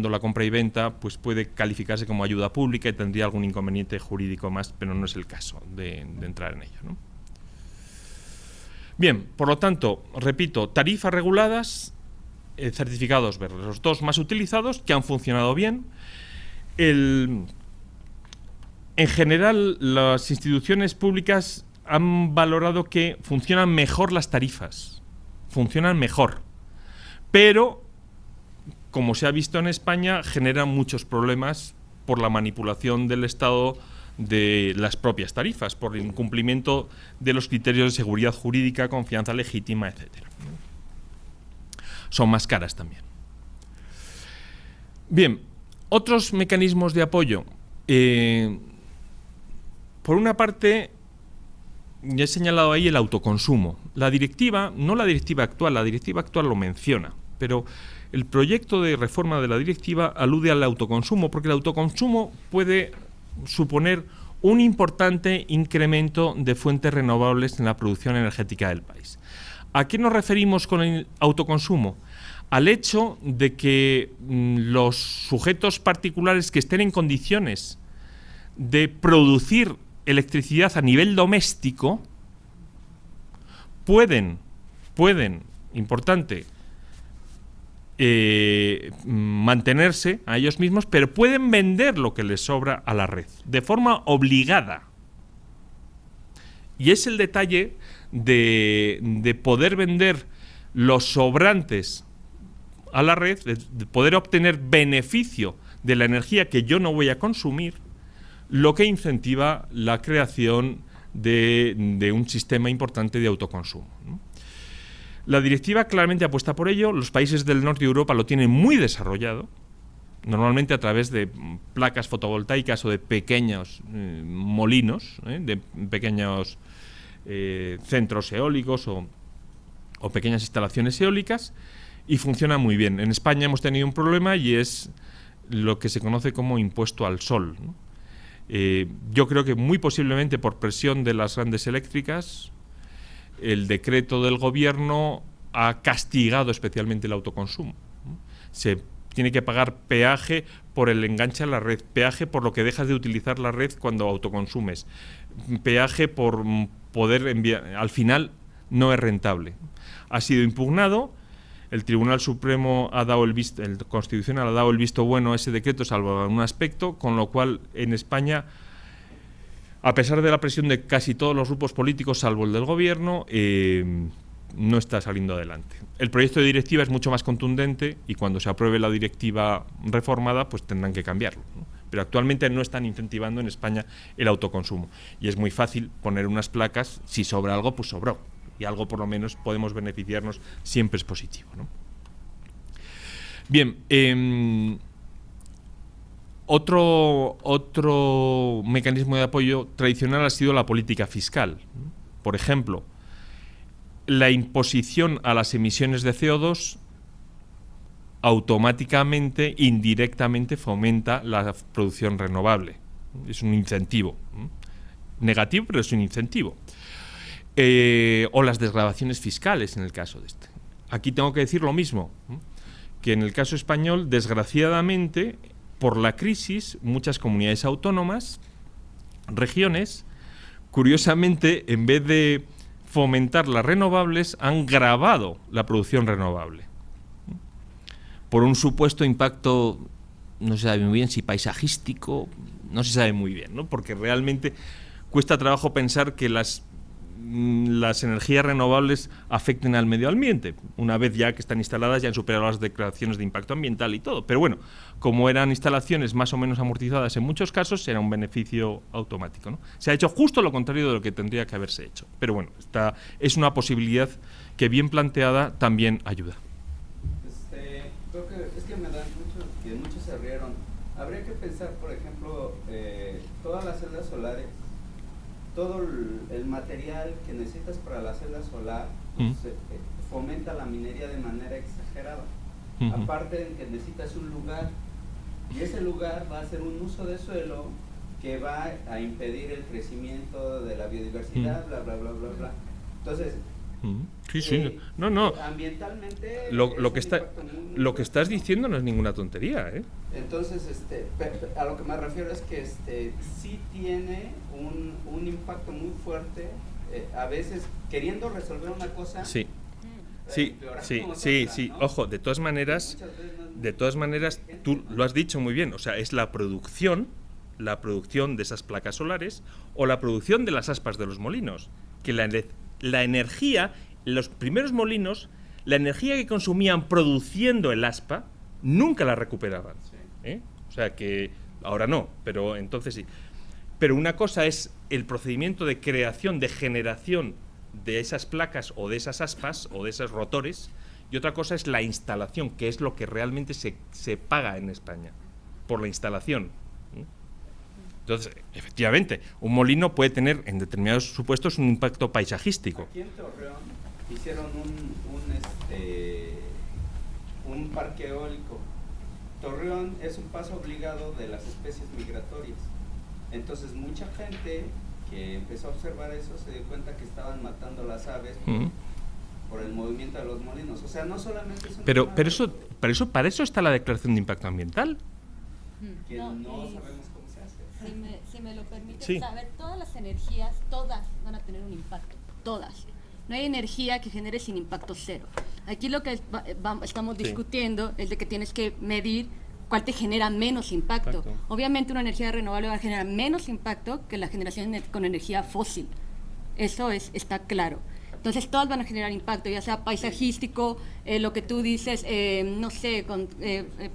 la compra y venta, pues puede calificarse como ayuda pública y tendría algún inconveniente jurídico más, pero no es el caso de entrar en ello, ¿no? Bien, por lo tanto, repito, tarifas reguladas, certificados verdes, los dos más utilizados, que han funcionado bien. En general, las instituciones públicas han valorado que funcionan mejor las tarifas, funcionan mejor, pero, como se ha visto en España, generan muchos problemas por la manipulación del Estado de las propias tarifas, por el incumplimiento de los criterios de seguridad jurídica, confianza legítima, etc. Son más caras también. Bien, otros mecanismos de apoyo. Por una parte, ya he señalado ahí el autoconsumo. La directiva, no la directiva actual lo menciona, pero el proyecto de reforma de la directiva alude al autoconsumo, porque el autoconsumo puede suponer un importante incremento de fuentes renovables en la producción energética del país. ¿A qué nos referimos con el autoconsumo? Al hecho de que los sujetos particulares que estén en condiciones de producir electricidad a nivel doméstico pueden, importante, mantenerse a ellos mismos, pero pueden vender lo que les sobra a la red, de forma obligada. Y es el detalle de poder vender los sobrantes a la red, de poder obtener beneficio de la energía que yo no voy a consumir, lo que incentiva la creación de un sistema importante de autoconsumo, ¿no? La directiva claramente apuesta por ello. Los países del norte de Europa lo tienen muy desarrollado, normalmente a través de placas fotovoltaicas o de pequeños molinos, de pequeños centros eólicos o pequeñas instalaciones eólicas, y funciona muy bien. En España hemos tenido un problema y es lo que se conoce como impuesto al sol, ¿no? Yo creo que muy posiblemente por presión de las grandes eléctricas, el decreto del gobierno ha castigado especialmente el autoconsumo, ¿no? Se tiene que pagar peaje por el enganche a la red, peaje por lo que dejas de utilizar la red cuando autoconsumes, peaje por poder enviar. Al final no es rentable. Ha sido impugnado. El Tribunal Supremo ha dado el Constitucional ha dado el visto bueno a ese decreto, salvo en un aspecto, con lo cual en España, a pesar de la presión de casi todos los grupos políticos, salvo el del gobierno, no está saliendo adelante. El proyecto de directiva es mucho más contundente y cuando se apruebe la directiva reformada, pues tendrán que cambiarlo, ¿no? Pero actualmente no están incentivando en España el autoconsumo. Y es muy fácil poner unas placas, si sobra algo, pues sobró. Y algo por lo menos podemos beneficiarnos, siempre es positivo, ¿no? Bien, otro mecanismo de apoyo tradicional ha sido la política fiscal, ¿no? Por ejemplo, la imposición a las emisiones de CO2 automáticamente, indirectamente fomenta la producción renovable. Es un incentivo, ¿no? Negativo, pero es un incentivo. O las desgravaciones fiscales en el caso de este. Aquí tengo que decir lo mismo, ¿no? Que en el caso español, desgraciadamente, por la crisis, muchas comunidades autónomas, regiones, curiosamente, en vez de fomentar las renovables, han gravado la producción renovable, ¿no? Por un supuesto impacto, no se sabe muy bien si paisajístico, no se sabe muy bien, ¿no? Porque realmente cuesta trabajo pensar que las energías renovables afecten al medio ambiente. Una vez ya que están instaladas, ya han superado las declaraciones de impacto ambiental y todo. Pero bueno, como eran instalaciones más o menos amortizadas en muchos casos, era un beneficio automático, ¿no? Se ha hecho justo lo contrario de lo que tendría que haberse hecho. Pero bueno, es una posibilidad que bien planteada también ayuda. Creo que es que me dan muchos se rieron. Habría que pensar, por ejemplo, todas las celdas solares, todo el material que necesitas para la celda solar fomenta la minería de manera exagerada. Aparte de que necesitas un lugar, y ese lugar va a ser un uso de suelo que va a impedir el crecimiento de la biodiversidad, bla, bla, bla, bla, bla. Entonces, sí. No. Ambientalmente, lo que estás diciendo no es ninguna tontería, ¿eh? Entonces, a lo que me refiero es que sí tiene un impacto muy fuerte, a veces queriendo resolver una cosa. Sí. ¿no? Ojo, de todas maneras, tú lo has dicho muy bien, o sea, es la producción la producción de esas placas solares o la producción de las aspas de los molinos. Que la energía, los primeros molinos, la energía que consumían produciendo el aspa, nunca la recuperaban. O sea que ahora no, pero entonces sí. Pero una cosa es el procedimiento de creación, de generación de esas placas o de esas aspas o de esos rotores, y otra cosa es la instalación, que es lo que realmente se paga en España, por la instalación. Entonces, efectivamente, un molino puede tener en determinados supuestos un impacto paisajístico. Aquí en Torreón hicieron un parque eólico. Torreón es un paso obligado de las especies migratorias. Entonces mucha gente que empezó a observar eso se dio cuenta que estaban matando las aves por el movimiento de los molinos. O sea, no solamente es un para eso está la declaración de impacto ambiental. Que no sabemos cómo se hace. Si me lo permite, Sí. a ver, todas las energías, todas van a tener un impacto, todas. No hay energía que genere sin impacto cero. Aquí lo que estamos discutiendo es de que tienes que medir cuál te genera menos impacto. Exacto. Obviamente una energía renovable va a generar menos impacto que la generación con energía fósil. Eso está claro. Entonces todas van a generar impacto, ya sea paisajístico, lo que tú dices, no sé, con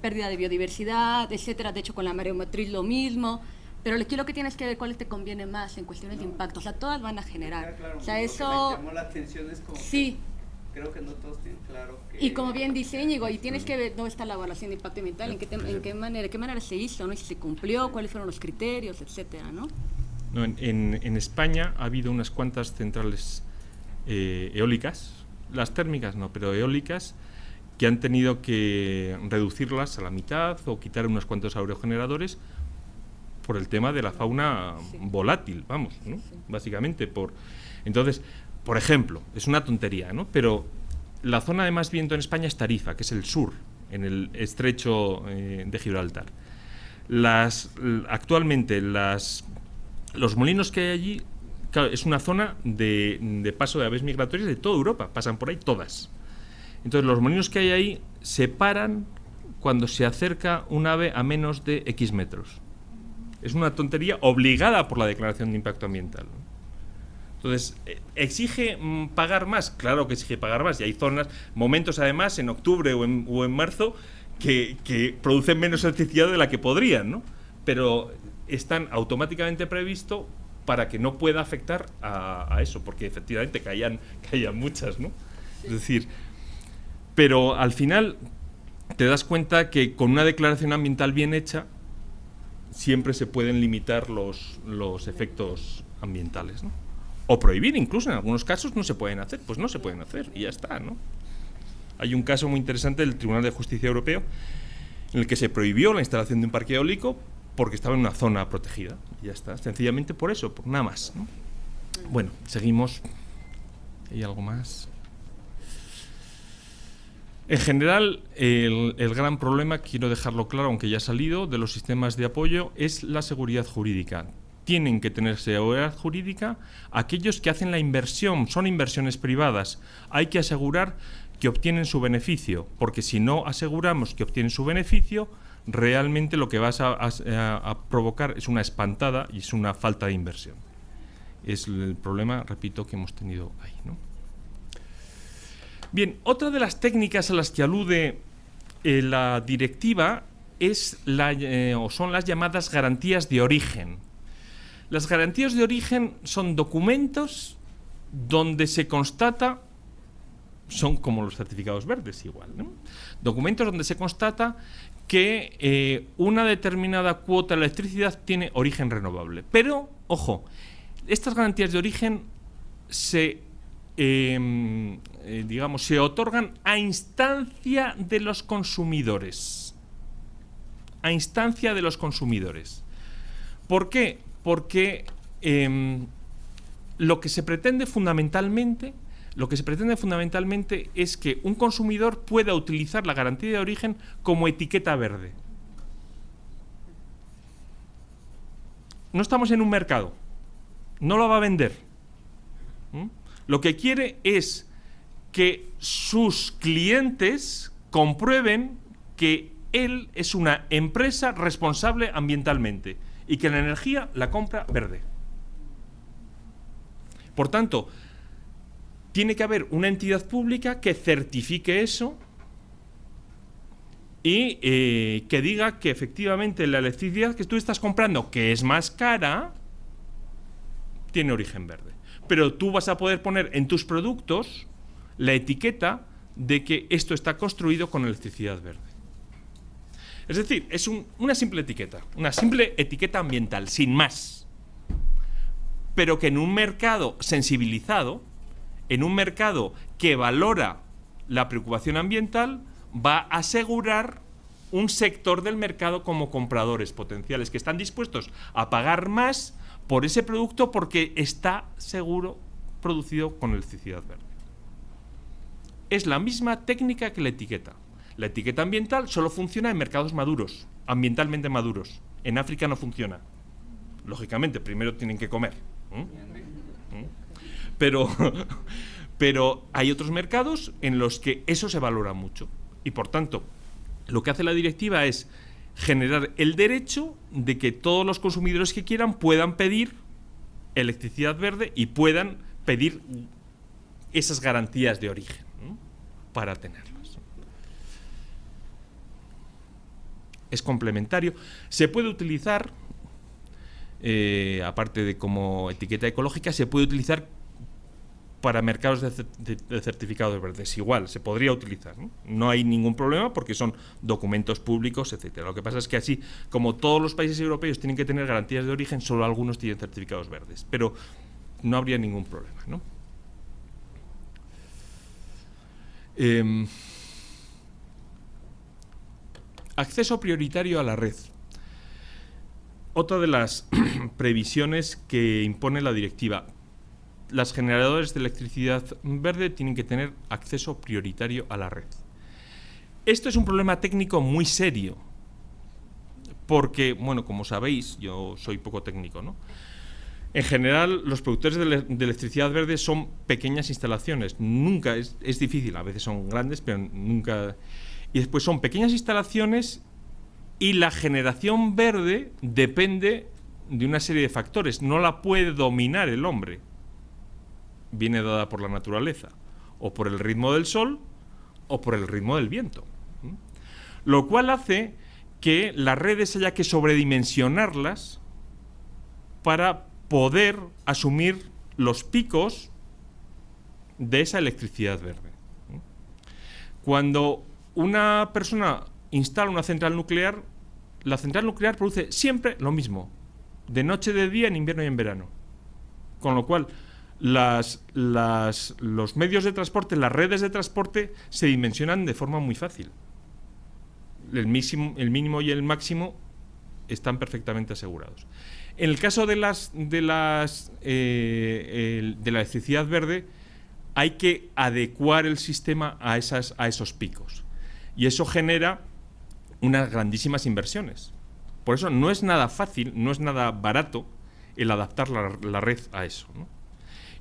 pérdida de biodiversidad, etcétera. De hecho, con la mareomotriz lo mismo. Pero aquí lo que tienes que ver cuál te conviene más en cuestiones de impacto. O sea, todas van a generar. Claro, o sea, lo eso... que me llamó la atención es como sí. Creo que no todos tienen claro que... Y como bien dice Íñigo, y tienes que ver dónde está la evaluación de impacto ambiental, de qué manera se hizo, ¿no? Y si se cumplió, cuáles fueron los criterios, etcétera, ¿no? No, en España ha habido unas cuantas centrales eólicas, las térmicas no, pero eólicas, que han tenido que reducirlas a la mitad o quitar unos cuantos aerogeneradores por el tema de la fauna volátil, vamos, ¿no? Básicamente entonces, por ejemplo, es una tontería, ¿no? Pero la zona de más viento en España es Tarifa, que es el sur, en el estrecho de Gibraltar. Actualmente los molinos que hay allí, claro, es una zona de paso de aves migratorias de toda Europa, pasan por ahí todas. Entonces los molinos que hay ahí se paran cuando se acerca un ave a menos de X metros. Es una tontería obligada por la declaración de impacto ambiental, ¿no? Entonces, ¿exige pagar más? Claro que exige pagar más. Y hay momentos además, en octubre o en marzo, que producen menos electricidad de la que podrían, ¿no? Pero están automáticamente previstos para que no pueda afectar a eso, porque efectivamente caían muchas, ¿no? Es decir, pero al final te das cuenta que con una declaración ambiental bien hecha siempre se pueden limitar los efectos ambientales, ¿no? O prohibir, incluso en algunos casos no se pueden hacer, pues no se pueden hacer y ya está, ¿no? Hay un caso muy interesante del Tribunal de Justicia Europeo en el que se prohibió la instalación de un parque eólico porque estaba en una zona protegida. Y ya está, sencillamente por eso, por nada más, ¿no? Bueno, seguimos. ¿Hay algo más? En general, el gran problema, quiero dejarlo claro, aunque ya ha salido, de los sistemas de apoyo es la seguridad jurídica. Tienen que tener seguridad jurídica aquellos que hacen la inversión, son inversiones privadas. Hay que asegurar que obtienen su beneficio, porque si no aseguramos que obtienen su beneficio, realmente lo que vas a provocar es una espantada y es una falta de inversión. Es el problema, repito, que hemos tenido ahí, ¿no? Bien, otra de las técnicas a las que alude la directiva es son las llamadas garantías de origen. Las garantías de origen son documentos donde se constata, son como los certificados verdes igual, ¿no? Documentos donde se constata que una determinada cuota de electricidad tiene origen renovable. Pero, ojo, estas garantías de origen se otorgan a instancia de los consumidores. A instancia de los consumidores. ¿Por qué? Porque lo que se pretende fundamentalmente es que un consumidor pueda utilizar la garantía de origen como etiqueta verde. No estamos en un mercado, no lo va a vender. Lo que quiere es que sus clientes comprueben que él es una empresa responsable ambientalmente y que la energía la compra verde. Por tanto, tiene que haber una entidad pública que certifique eso y que diga que efectivamente la electricidad que tú estás comprando, que es más cara, tiene origen verde. Pero tú vas a poder poner en tus productos la etiqueta de que esto está construido con electricidad verde. Es decir, es una simple etiqueta ambiental, sin más. Pero que en un mercado sensibilizado, en un mercado que valora la preocupación ambiental, va a asegurar un sector del mercado como compradores potenciales que están dispuestos a pagar más por ese producto porque está seguro producido con electricidad verde. Es la misma técnica que la etiqueta. La etiqueta ambiental solo funciona en mercados maduros, ambientalmente maduros. En África no funciona. Lógicamente, primero tienen que comer. Pero hay otros mercados en los que eso se valora mucho. Y por tanto, lo que hace la directiva es generar el derecho de que todos los consumidores que quieran puedan pedir electricidad verde y puedan pedir esas garantías de origen, ¿no?, para tenerlas. Es complementario. Se puede utilizar, aparte de como etiqueta ecológica, se puede utilizar para mercados de certificados verdes. Igual, se podría utilizar, ¿no? No hay ningún problema porque son documentos públicos, etcétera. Lo que pasa es que así, como todos los países europeos tienen que tener garantías de origen, solo algunos tienen certificados verdes. Pero no habría ningún problema, ¿no? Acceso prioritario a la red. Otra de las previsiones que impone la directiva. Las generadoras de electricidad verde tienen que tener acceso prioritario a la red. Esto es un problema técnico muy serio, porque, bueno, como sabéis, yo soy poco técnico, ¿no? En general, los productores de electricidad verde son pequeñas instalaciones. Nunca, es difícil, a veces son grandes, pero nunca... Y después son pequeñas instalaciones y la generación verde depende de una serie de factores. No la puede dominar el hombre. Viene dada por la naturaleza, o por el ritmo del sol, o por el ritmo del viento. Lo cual hace que las redes haya que sobredimensionarlas para poder asumir los picos de esa electricidad verde. Cuando una persona instala una central nuclear, la central nuclear produce siempre lo mismo, de noche, de día, en invierno y en verano. Con lo cual, los medios de transporte, las redes de transporte, se dimensionan de forma muy fácil. El mínimo y el máximo están perfectamente asegurados. En el caso de la electricidad verde, hay que adecuar el sistema a esos picos. Y eso genera unas grandísimas inversiones. Por eso no es nada fácil, no es nada barato el adaptar la red a eso, ¿no?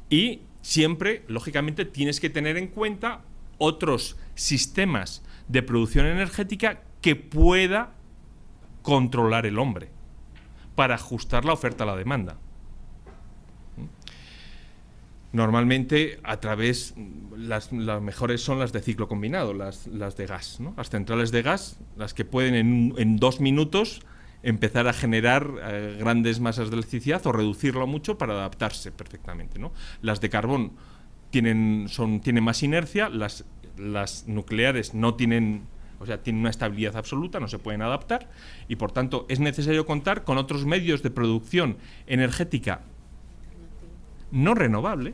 Y siempre, lógicamente, tienes que tener en cuenta otros sistemas de producción energética que pueda controlar el hombre para ajustar la oferta a la demanda. Normalmente, a través, las mejores son las de ciclo combinado, las de gas, ¿no? Las centrales de gas, las que pueden en 2 minutos empezar a generar grandes masas de electricidad o reducirlo mucho para adaptarse perfectamente, ¿no? Las de carbón tienen más inercia, las nucleares no tienen, o sea, tienen una estabilidad absoluta, no se pueden adaptar, y por tanto es necesario contar con otros medios de producción energética no renovable,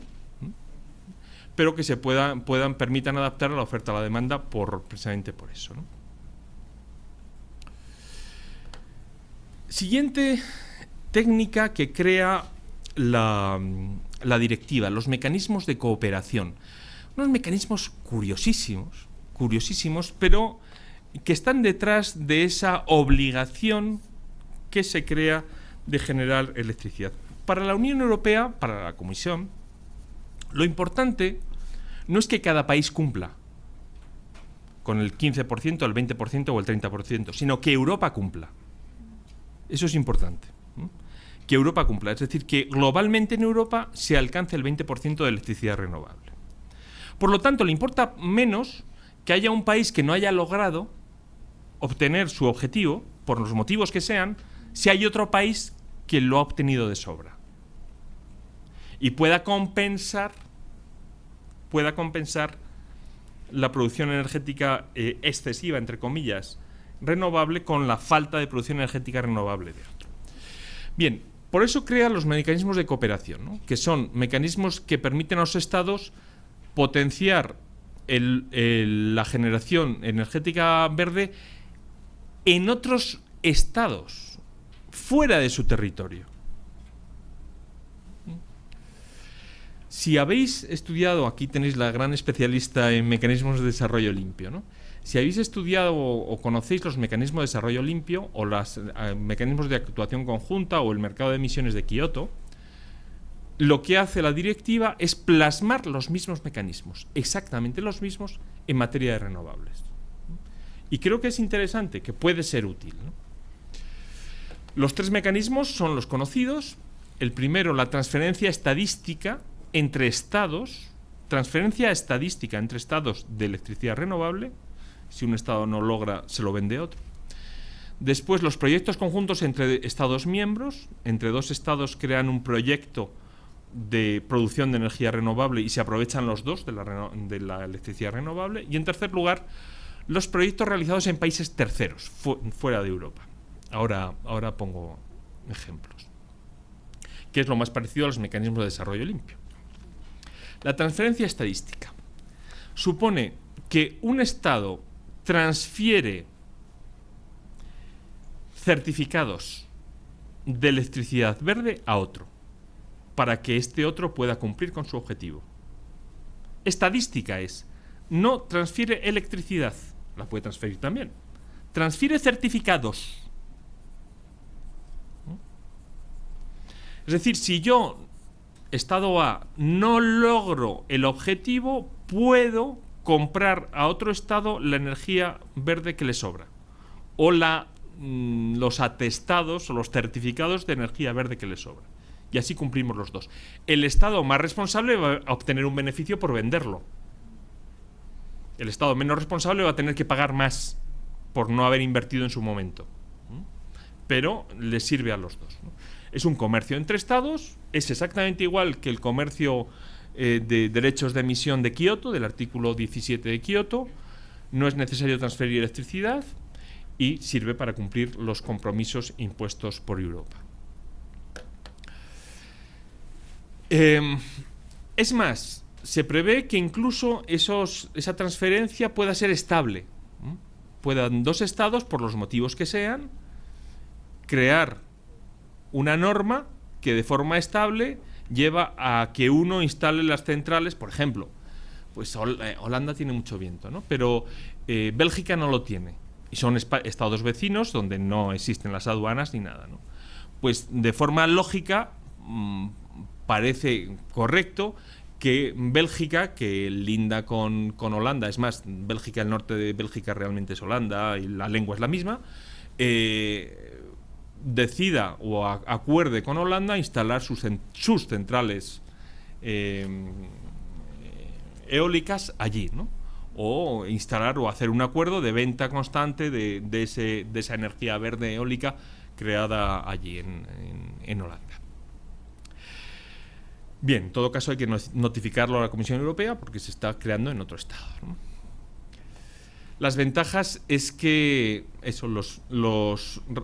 pero que permitan adaptar a la oferta a la demanda precisamente por eso, ¿no? Siguiente técnica que crea la directiva, los mecanismos de cooperación. Unos mecanismos curiosísimos, pero que están detrás de esa obligación que se crea de generar electricidad. Para la Unión Europea, para la Comisión, lo importante no es que cada país cumpla con el 15%, el 20% o el 30%, sino que Europa cumpla. Eso es importante. que Europa cumpla. Es decir, que globalmente en Europa se alcance el 20% de electricidad renovable. Por lo tanto, le importa menos que haya un país que no haya logrado obtener su objetivo, por los motivos que sean, si hay otro país que lo ha obtenido de sobra. Y pueda compensar la producción energética excesiva, entre comillas, renovable, con la falta de producción energética renovable de otro. Bien, por eso crea los mecanismos de cooperación, ¿no? Que son mecanismos que permiten a los estados potenciar la generación energética verde en otros estados, fuera de su territorio. Si habéis estudiado, aquí tenéis la gran especialista en mecanismos de desarrollo limpio, ¿no? Si habéis estudiado o conocéis los mecanismos de desarrollo limpio o los mecanismos de actuación conjunta o el mercado de emisiones de Kioto, lo que hace la directiva es plasmar los mismos mecanismos, exactamente los mismos, en materia de renovables. Y creo que es interesante, que puede ser útil, ¿no? Los tres mecanismos son los conocidos. El primero, la transferencia estadística entre estados, de electricidad renovable. Si un estado no logra, se lo vende otro. Después, los proyectos conjuntos entre estados miembros. Entre dos estados crean un proyecto de producción de energía renovable y se aprovechan los dos de la electricidad renovable. Y en tercer lugar, los proyectos realizados en países terceros, fuera de Europa. Ahora pongo ejemplos. Que es lo más parecido a los mecanismos de desarrollo limpio. La transferencia estadística supone que un estado transfiere certificados de electricidad verde a otro, para que este otro pueda cumplir con su objetivo. Estadística es, no transfiere electricidad, la puede transferir también, transfiere certificados. Es decir, si yo, estado A, no logro el objetivo, puedo comprar a otro estado la energía verde que le sobra, o los atestados o los certificados de energía verde que le sobra. Y así cumplimos los dos. El estado más responsable va a obtener un beneficio por venderlo. El estado menos responsable va a tener que pagar más por no haber invertido en su momento. Pero le sirve a los dos, ¿no? Es un comercio entre estados, es exactamente igual que el comercio de derechos de emisión de Kioto, del artículo 17 de Kioto. No es necesario transferir electricidad y sirve para cumplir los compromisos impuestos por Europa. Es más, se prevé que incluso esa transferencia pueda ser estable. Puedan dos estados, por los motivos que sean, crear una norma que de forma estable lleva a que uno instale las centrales. Por ejemplo, pues Holanda tiene mucho viento, ¿no? Pero Bélgica no lo tiene. Y son estados vecinos donde no existen las aduanas ni nada, ¿no? Pues de forma lógica parece correcto que Bélgica, que linda con Holanda, es más, Bélgica, el norte de Bélgica realmente es Holanda y la lengua es la misma, decida o acuerde con Holanda instalar sus centrales eólicas allí, ¿no? O instalar o hacer un acuerdo de venta constante de esa energía verde eólica creada allí en Holanda. Bien, en todo caso hay que notificarlo a la Comisión Europea porque se está creando en otro estado, ¿no? Las ventajas es que los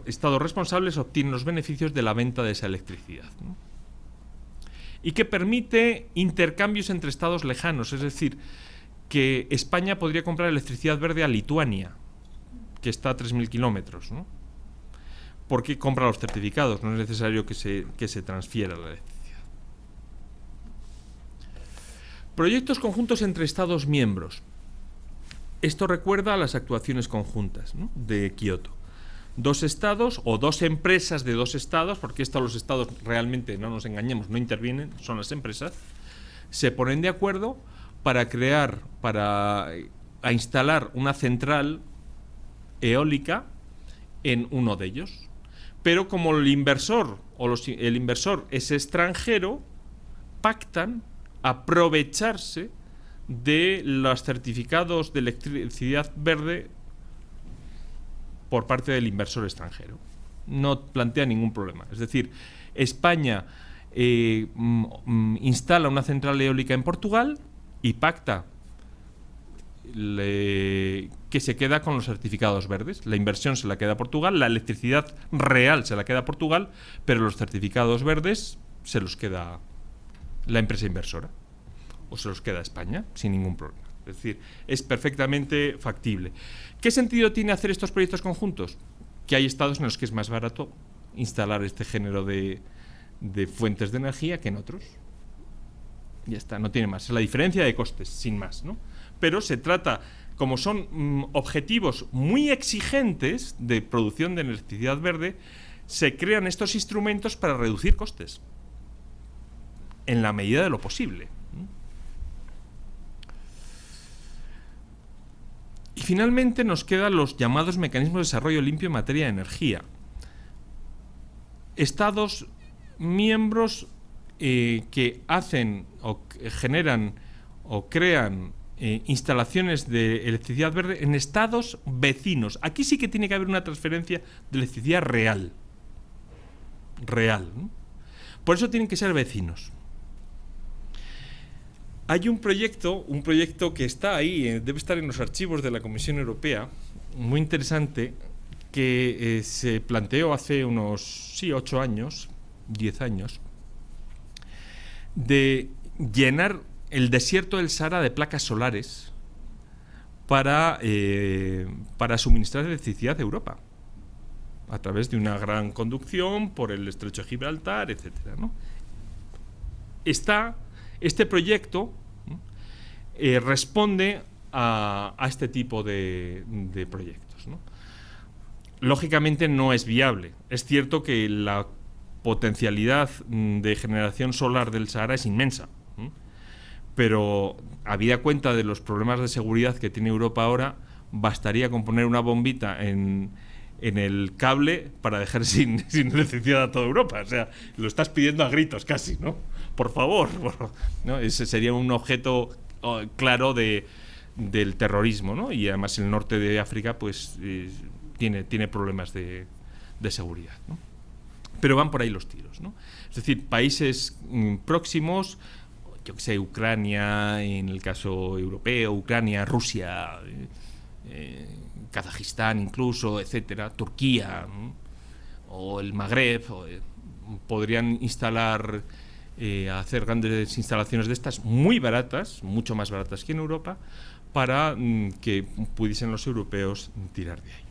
estados responsables obtienen los beneficios de la venta de esa electricidad, ¿no? Y que permite intercambios entre estados lejanos, es decir, que España podría comprar electricidad verde a Lituania, que está a 3.000 kilómetros, ¿no? Porque compra los certificados, no es necesario que se transfiera la electricidad. Proyectos conjuntos entre estados miembros. Esto recuerda a las actuaciones conjuntas, ¿no?, de Kioto. Dos estados o dos empresas de dos estados, porque los estados realmente, no nos engañemos, no intervienen, son las empresas, se ponen de acuerdo para instalar una central eólica en uno de ellos. pero como el inversor el inversor es extranjero, pactan aprovecharse de los certificados de electricidad verde por parte del inversor extranjero. No plantea ningún problema. Es decir, España instala una central eólica en Portugal y pacta que se queda con los certificados verdes. La inversión se la queda a Portugal, la electricidad real se la queda a Portugal, pero los certificados verdes se los queda la empresa inversora o se los queda a España sin ningún problema. Es decir, es perfectamente factible. ¿Qué sentido tiene hacer estos proyectos conjuntos? Que hay estados en los que es más barato instalar este género de fuentes de energía que en otros. Ya está, no tiene más. Es la diferencia de costes, sin más, ¿no? Pero se trata, como son objetivos muy exigentes de producción de electricidad verde, se crean estos instrumentos para reducir costes, en la medida de lo posible. Y finalmente nos quedan los llamados mecanismos de desarrollo limpio en materia de energía. Estados miembros que hacen o generan o crean instalaciones de electricidad verde en estados vecinos. Aquí sí que tiene que haber una transferencia de electricidad real. ¿No? Por eso tienen que ser vecinos. Hay un proyecto que está ahí, debe estar en los archivos de la Comisión Europea, muy interesante, que se planteó hace unos 8 años, 10 años, de llenar el desierto del Sahara de placas solares para suministrar electricidad a Europa, a través de una gran conducción por el estrecho de Gibraltar, etcétera, ¿no? Este proyecto responde a este tipo de proyectos, ¿no? Lógicamente no es viable. Es cierto que la potencialidad de generación solar del Sahara es inmensa, pero habida cuenta de los problemas de seguridad que tiene Europa ahora, bastaría con poner una bombita en el cable para dejar sin electricidad a toda Europa. O sea, lo estás pidiendo a gritos casi, ¿no? Por favor, ¿no? Ese sería un objeto claro del terrorismo, ¿no? Y además el norte de África pues tiene problemas de seguridad, ¿no? Pero van por ahí los tiros, ¿no? Es decir, países próximos, yo que sé, Ucrania, en el caso europeo, Ucrania, Rusia, Kazajistán incluso, etcétera, Turquía, ¿no? O el Magreb, podrían instalar, hacer grandes instalaciones de estas muy baratas, mucho más baratas que en Europa, para que pudiesen los europeos tirar de ahí.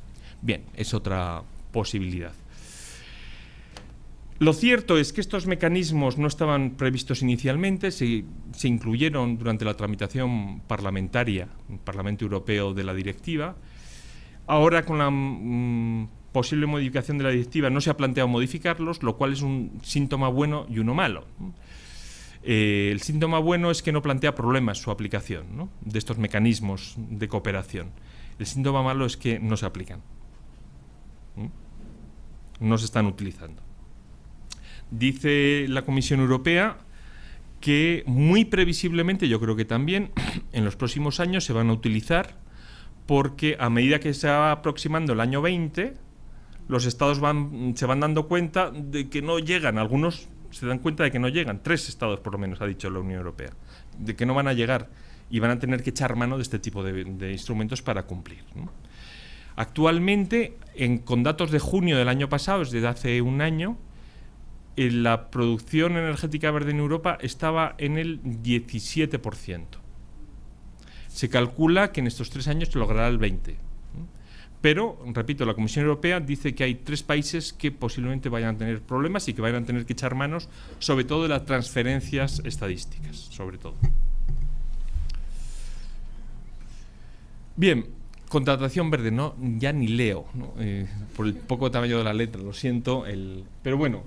Bien, es otra posibilidad. Lo cierto es que estos mecanismos no estaban previstos inicialmente, se incluyeron durante la tramitación parlamentaria en el Parlamento Europeo de la directiva. Ahora, con la posible modificación de la directiva, no se ha planteado modificarlos, lo cual es un síntoma bueno y uno malo. El síntoma bueno es que no plantea problemas su aplicación, ¿no?, de estos mecanismos de cooperación. El síntoma malo es que no se aplican. No se están utilizando. Dice la Comisión Europea que muy previsiblemente, yo creo que también, en los próximos años se van a utilizar, porque a medida que se va aproximando el año 20, los estados se van dando cuenta de que no llegan, algunos se dan cuenta de que no llegan, 3 estados por lo menos, ha dicho la Unión Europea, de que no van a llegar y van a tener que echar mano de este tipo de instrumentos para cumplir, ¿no? Actualmente, con datos de junio del año pasado, es desde hace un año, la producción energética verde en Europa estaba en el 17%. Se calcula que en estos 3 años se logrará el 20%. Pero, repito, la Comisión Europea dice que hay 3 países que posiblemente vayan a tener problemas y que vayan a tener que echar manos, sobre todo de las transferencias estadísticas, sobre todo. Bien, contratación verde, no, ya ni leo, ¿no? Por el poco tamaño de la letra, lo siento, pero bueno,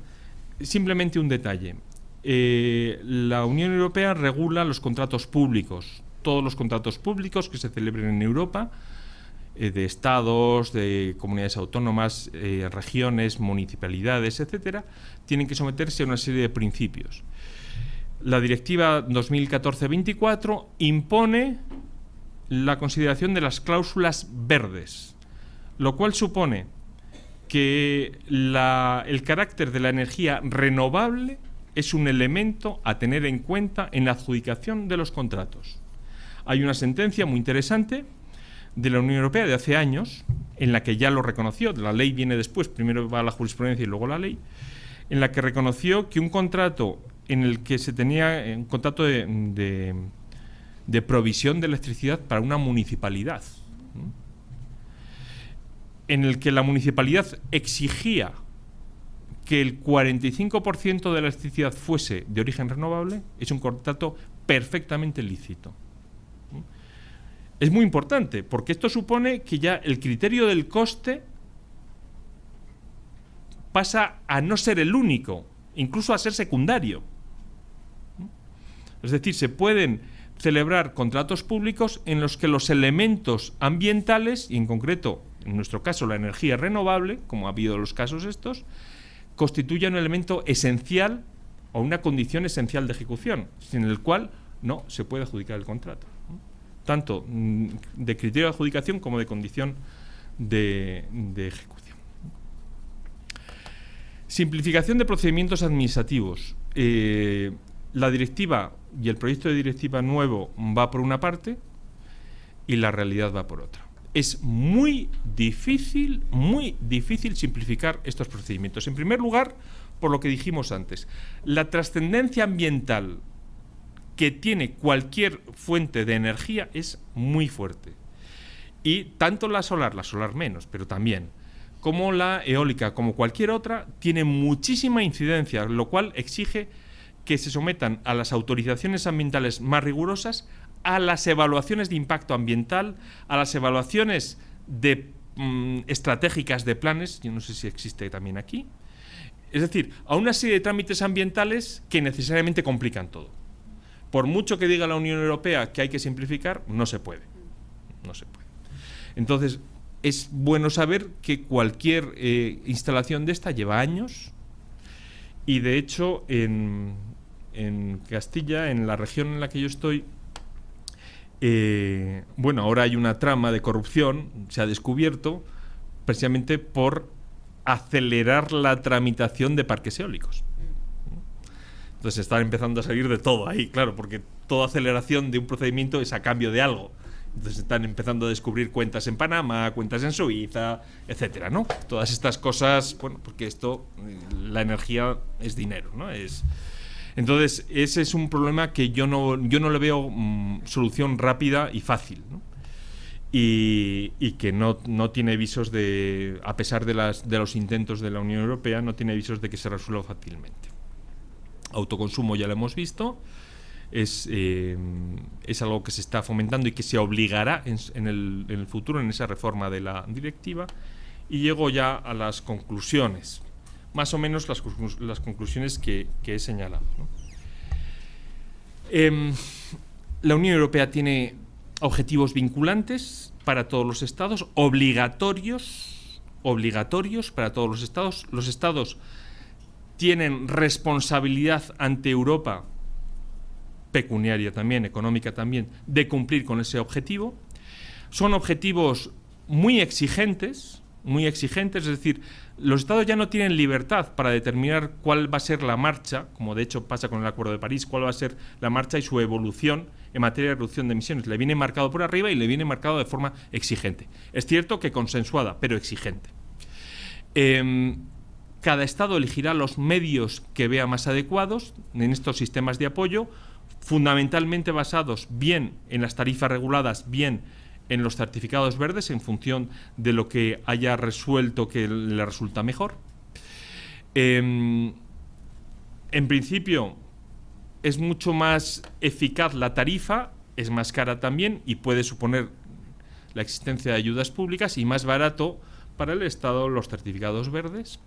simplemente un detalle. La Unión Europea regula los contratos públicos, todos los contratos públicos que se celebren en Europa, de estados, de comunidades autónomas, regiones, municipalidades, etcétera, tienen que someterse a una serie de principios. La Directiva 2014-24 impone la consideración de las cláusulas verdes, lo cual supone que el carácter de la energía renovable es un elemento a tener en cuenta en la adjudicación de los contratos. Hay una sentencia muy interesante de la Unión Europea de hace años, en la que ya lo reconoció, la ley viene después, primero va la jurisprudencia y luego la ley, en la que reconoció que un contrato en el que se tenía un contrato de provisión de electricidad para una municipalidad, en el que la municipalidad exigía que el 45% de la electricidad fuese de origen renovable, es un contrato perfectamente lícito. Es muy importante, porque esto supone que ya el criterio del coste pasa a no ser el único, incluso a ser secundario. Es decir, se pueden celebrar contratos públicos en los que los elementos ambientales, y en concreto, en nuestro caso, la energía renovable, como ha habido los casos estos, constituyan un elemento esencial o una condición esencial de ejecución, sin el cual no se puede adjudicar el contrato, tanto de criterio de adjudicación como de condición de ejecución. Simplificación de procedimientos administrativos. La directiva y el proyecto de directiva nuevo va por una parte y la realidad va por otra. Es muy difícil simplificar estos procedimientos. En primer lugar, por lo que dijimos antes, la trascendencia ambiental que tiene cualquier fuente de energía es muy fuerte. Y tanto la solar menos, pero también, como la eólica, como cualquier otra, tiene muchísima incidencia, lo cual exige que se sometan a las autorizaciones ambientales más rigurosas, a las evaluaciones de impacto ambiental, a las evaluaciones estratégicas de planes, yo no sé si existe también aquí, es decir, a una serie de trámites ambientales que necesariamente complican todo. Por mucho que diga la Unión Europea que hay que simplificar, no se puede. No se puede. Entonces, es bueno saber que cualquier instalación de esta lleva años y, de hecho, en Castilla, en la región en la que yo estoy, bueno, ahora hay una trama de corrupción, se ha descubierto, precisamente por acelerar la tramitación de parques eólicos. Entonces están empezando a salir de todo ahí, claro, porque toda aceleración de un procedimiento es a cambio de algo. Entonces están empezando a descubrir cuentas en Panamá, cuentas en Suiza, etcétera, ¿no? Todas estas cosas, bueno, porque esto, la energía es dinero, ¿no? Entonces, ese es un problema que yo no le veo solución rápida y fácil, ¿no? Y que no tiene visos de, a pesar de los intentos de la Unión Europea, no tiene visos de que se resuelva fácilmente. Autoconsumo ya lo hemos visto, es algo que se está fomentando y que se obligará en el futuro, en esa reforma de la directiva. Y llego ya a las conclusiones, más o menos las conclusiones que he señalado, ¿no? La Unión Europea tiene objetivos vinculantes para todos los estados, obligatorios para todos los estados. Los estados tienen responsabilidad ante Europa, pecuniaria también, económica también, de cumplir con ese objetivo. Son objetivos muy exigentes, es decir, los estados ya no tienen libertad para determinar cuál va a ser la marcha, como de hecho pasa con el Acuerdo de París, cuál va a ser la marcha y su evolución en materia de reducción de emisiones. Le viene marcado por arriba y le viene marcado de forma exigente. Es cierto que consensuada, pero exigente. Cada estado elegirá los medios que vea más adecuados en estos sistemas de apoyo, fundamentalmente basados bien en las tarifas reguladas, bien en los certificados verdes, en función de lo que haya resuelto que le resulta mejor. En principio, es mucho más eficaz la tarifa, es más cara también y puede suponer la existencia de ayudas públicas, y más barato para el Estado los certificados verdes.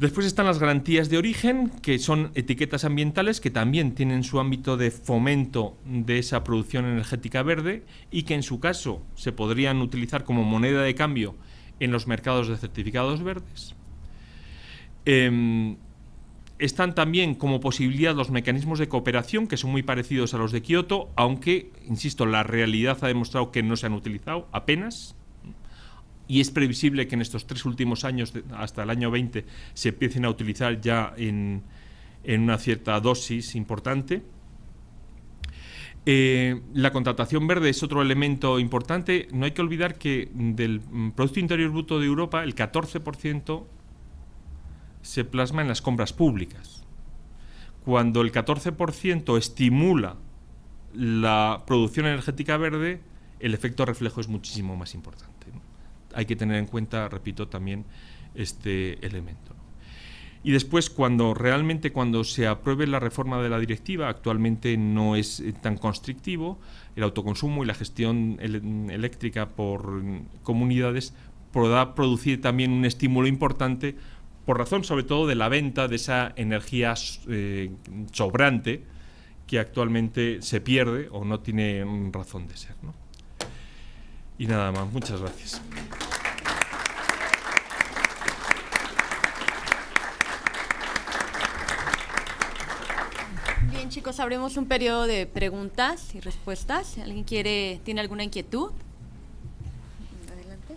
Después están las garantías de origen, que son etiquetas ambientales que también tienen su ámbito de fomento de esa producción energética verde y que en su caso se podrían utilizar como moneda de cambio en los mercados de certificados verdes. Están también como posibilidad los mecanismos de cooperación, que son muy parecidos a los de Kioto, aunque, insisto, la realidad ha demostrado que no se han utilizado apenas. Y es previsible que en estos 3 últimos años, hasta el año 20, se empiecen a utilizar ya en una cierta dosis importante. La contratación verde es otro elemento importante. No hay que olvidar que del Producto Interior Bruto de Europa, el 14% se plasma en las compras públicas. Cuando el 14% estimula la producción energética verde, el efecto reflejo es muchísimo más importante, ¿no? Hay que tener en cuenta, repito, también este elemento, ¿no? Y después, cuando se apruebe la reforma de la directiva, actualmente no es tan constrictivo, el autoconsumo y la gestión eléctrica por comunidades podrá producir también un estímulo importante por razón sobre todo de la venta de esa energía sobrante que actualmente se pierde o no tiene razón de ser, ¿no? Y nada más, muchas gracias. Bien, chicos, abrimos un periodo de preguntas y respuestas. ¿Alguien tiene alguna inquietud? Adelante.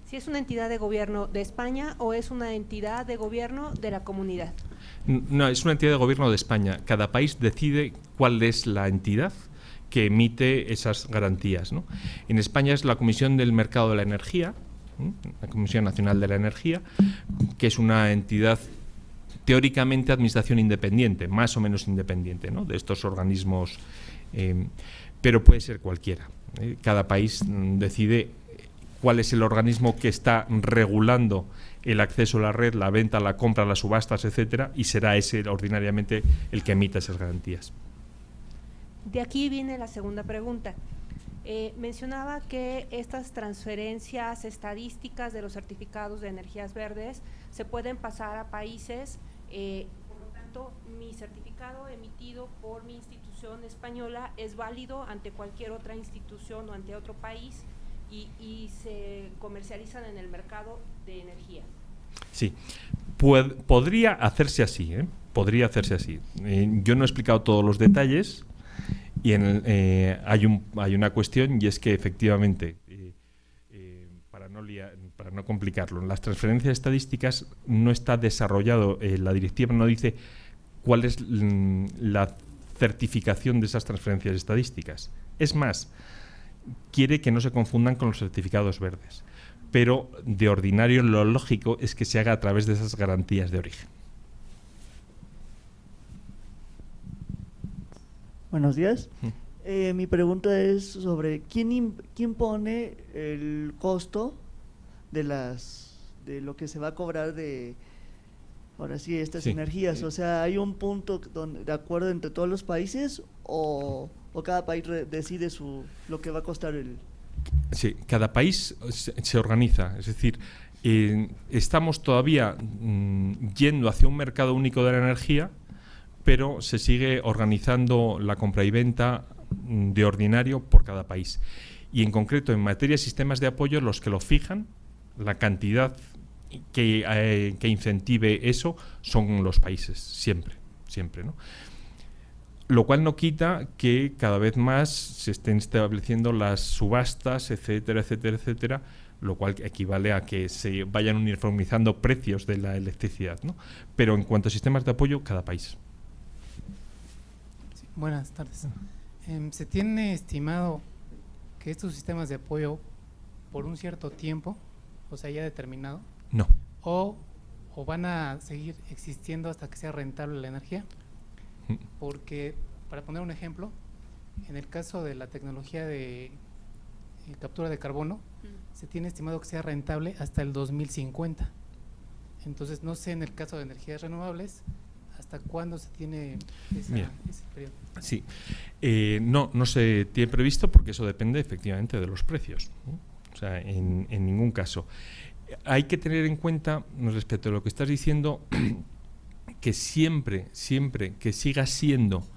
¿Si es una entidad de gobierno de España o es una entidad de gobierno de la comunidad? No, es una entidad de gobierno de España. Cada país decide cuál es la entidad que emite esas garantías, ¿no? En España es la Comisión del Mercado de la Energía, la Comisión Nacional de la Energía, que es una entidad teóricamente administración independiente, más o menos independiente, ¿no?, de estos organismos, pero puede ser cualquiera. Cada país decide cuál es el organismo que está regulando el acceso a la red, la venta, la compra, las subastas, etcétera, y será ese ordinariamente el que emita esas garantías. De aquí viene la segunda pregunta. Mencionaba que estas transferencias estadísticas de los certificados de energías verdes se pueden pasar a países, por lo tanto, mi certificado emitido por mi institución española es válido ante cualquier otra institución o ante otro país y se comercializan en el mercado de energía. Sí, podría hacerse así, podría hacerse así. Yo no he explicado todos los detalles y hay una cuestión, y es que efectivamente, para no complicarlo, en las transferencias estadísticas no está desarrollado, la directiva no dice cuál es la certificación de esas transferencias estadísticas. Es más, quiere que no se confundan con los certificados verdes, pero de ordinario lo lógico es que se haga a través de esas garantías de origen. Buenos días. Mi pregunta es sobre quién pone el costo de lo que se va a cobrar de estas energías. O sea, ¿hay un punto de acuerdo entre todos los países o cada país decide lo que va a costar el...? Sí, cada país se organiza, es decir, estamos todavía yendo hacia un mercado único de la energía, pero se sigue organizando la compra y venta de ordinario por cada país. Y en concreto, en materia de sistemas de apoyo, los que lo fijan, la cantidad que incentive eso, son los países, siempre, ¿no? Lo cual no quita que cada vez más se estén estableciendo las subastas, etcétera, lo cual equivale a que se vayan uniformizando precios de la electricidad, ¿no? Pero en cuanto a sistemas de apoyo, cada país. Sí, buenas tardes. ¿Se tiene estimado que estos sistemas de apoyo por un cierto tiempo, o sea, ya determinado? No. ¿O van a seguir existiendo hasta que sea rentable la energía? Porque, para poner un ejemplo, en el caso de la tecnología de captura de carbono, se tiene estimado que sea rentable hasta el 2050. Entonces, no sé en el caso de energías renovables ¿Hasta cuándo se tiene ese periodo? Sí, no se tiene previsto porque eso depende efectivamente de los precios, ¿no? O sea, en ningún caso. Hay que tener en cuenta, respecto a lo que estás diciendo, que siempre que siga siendo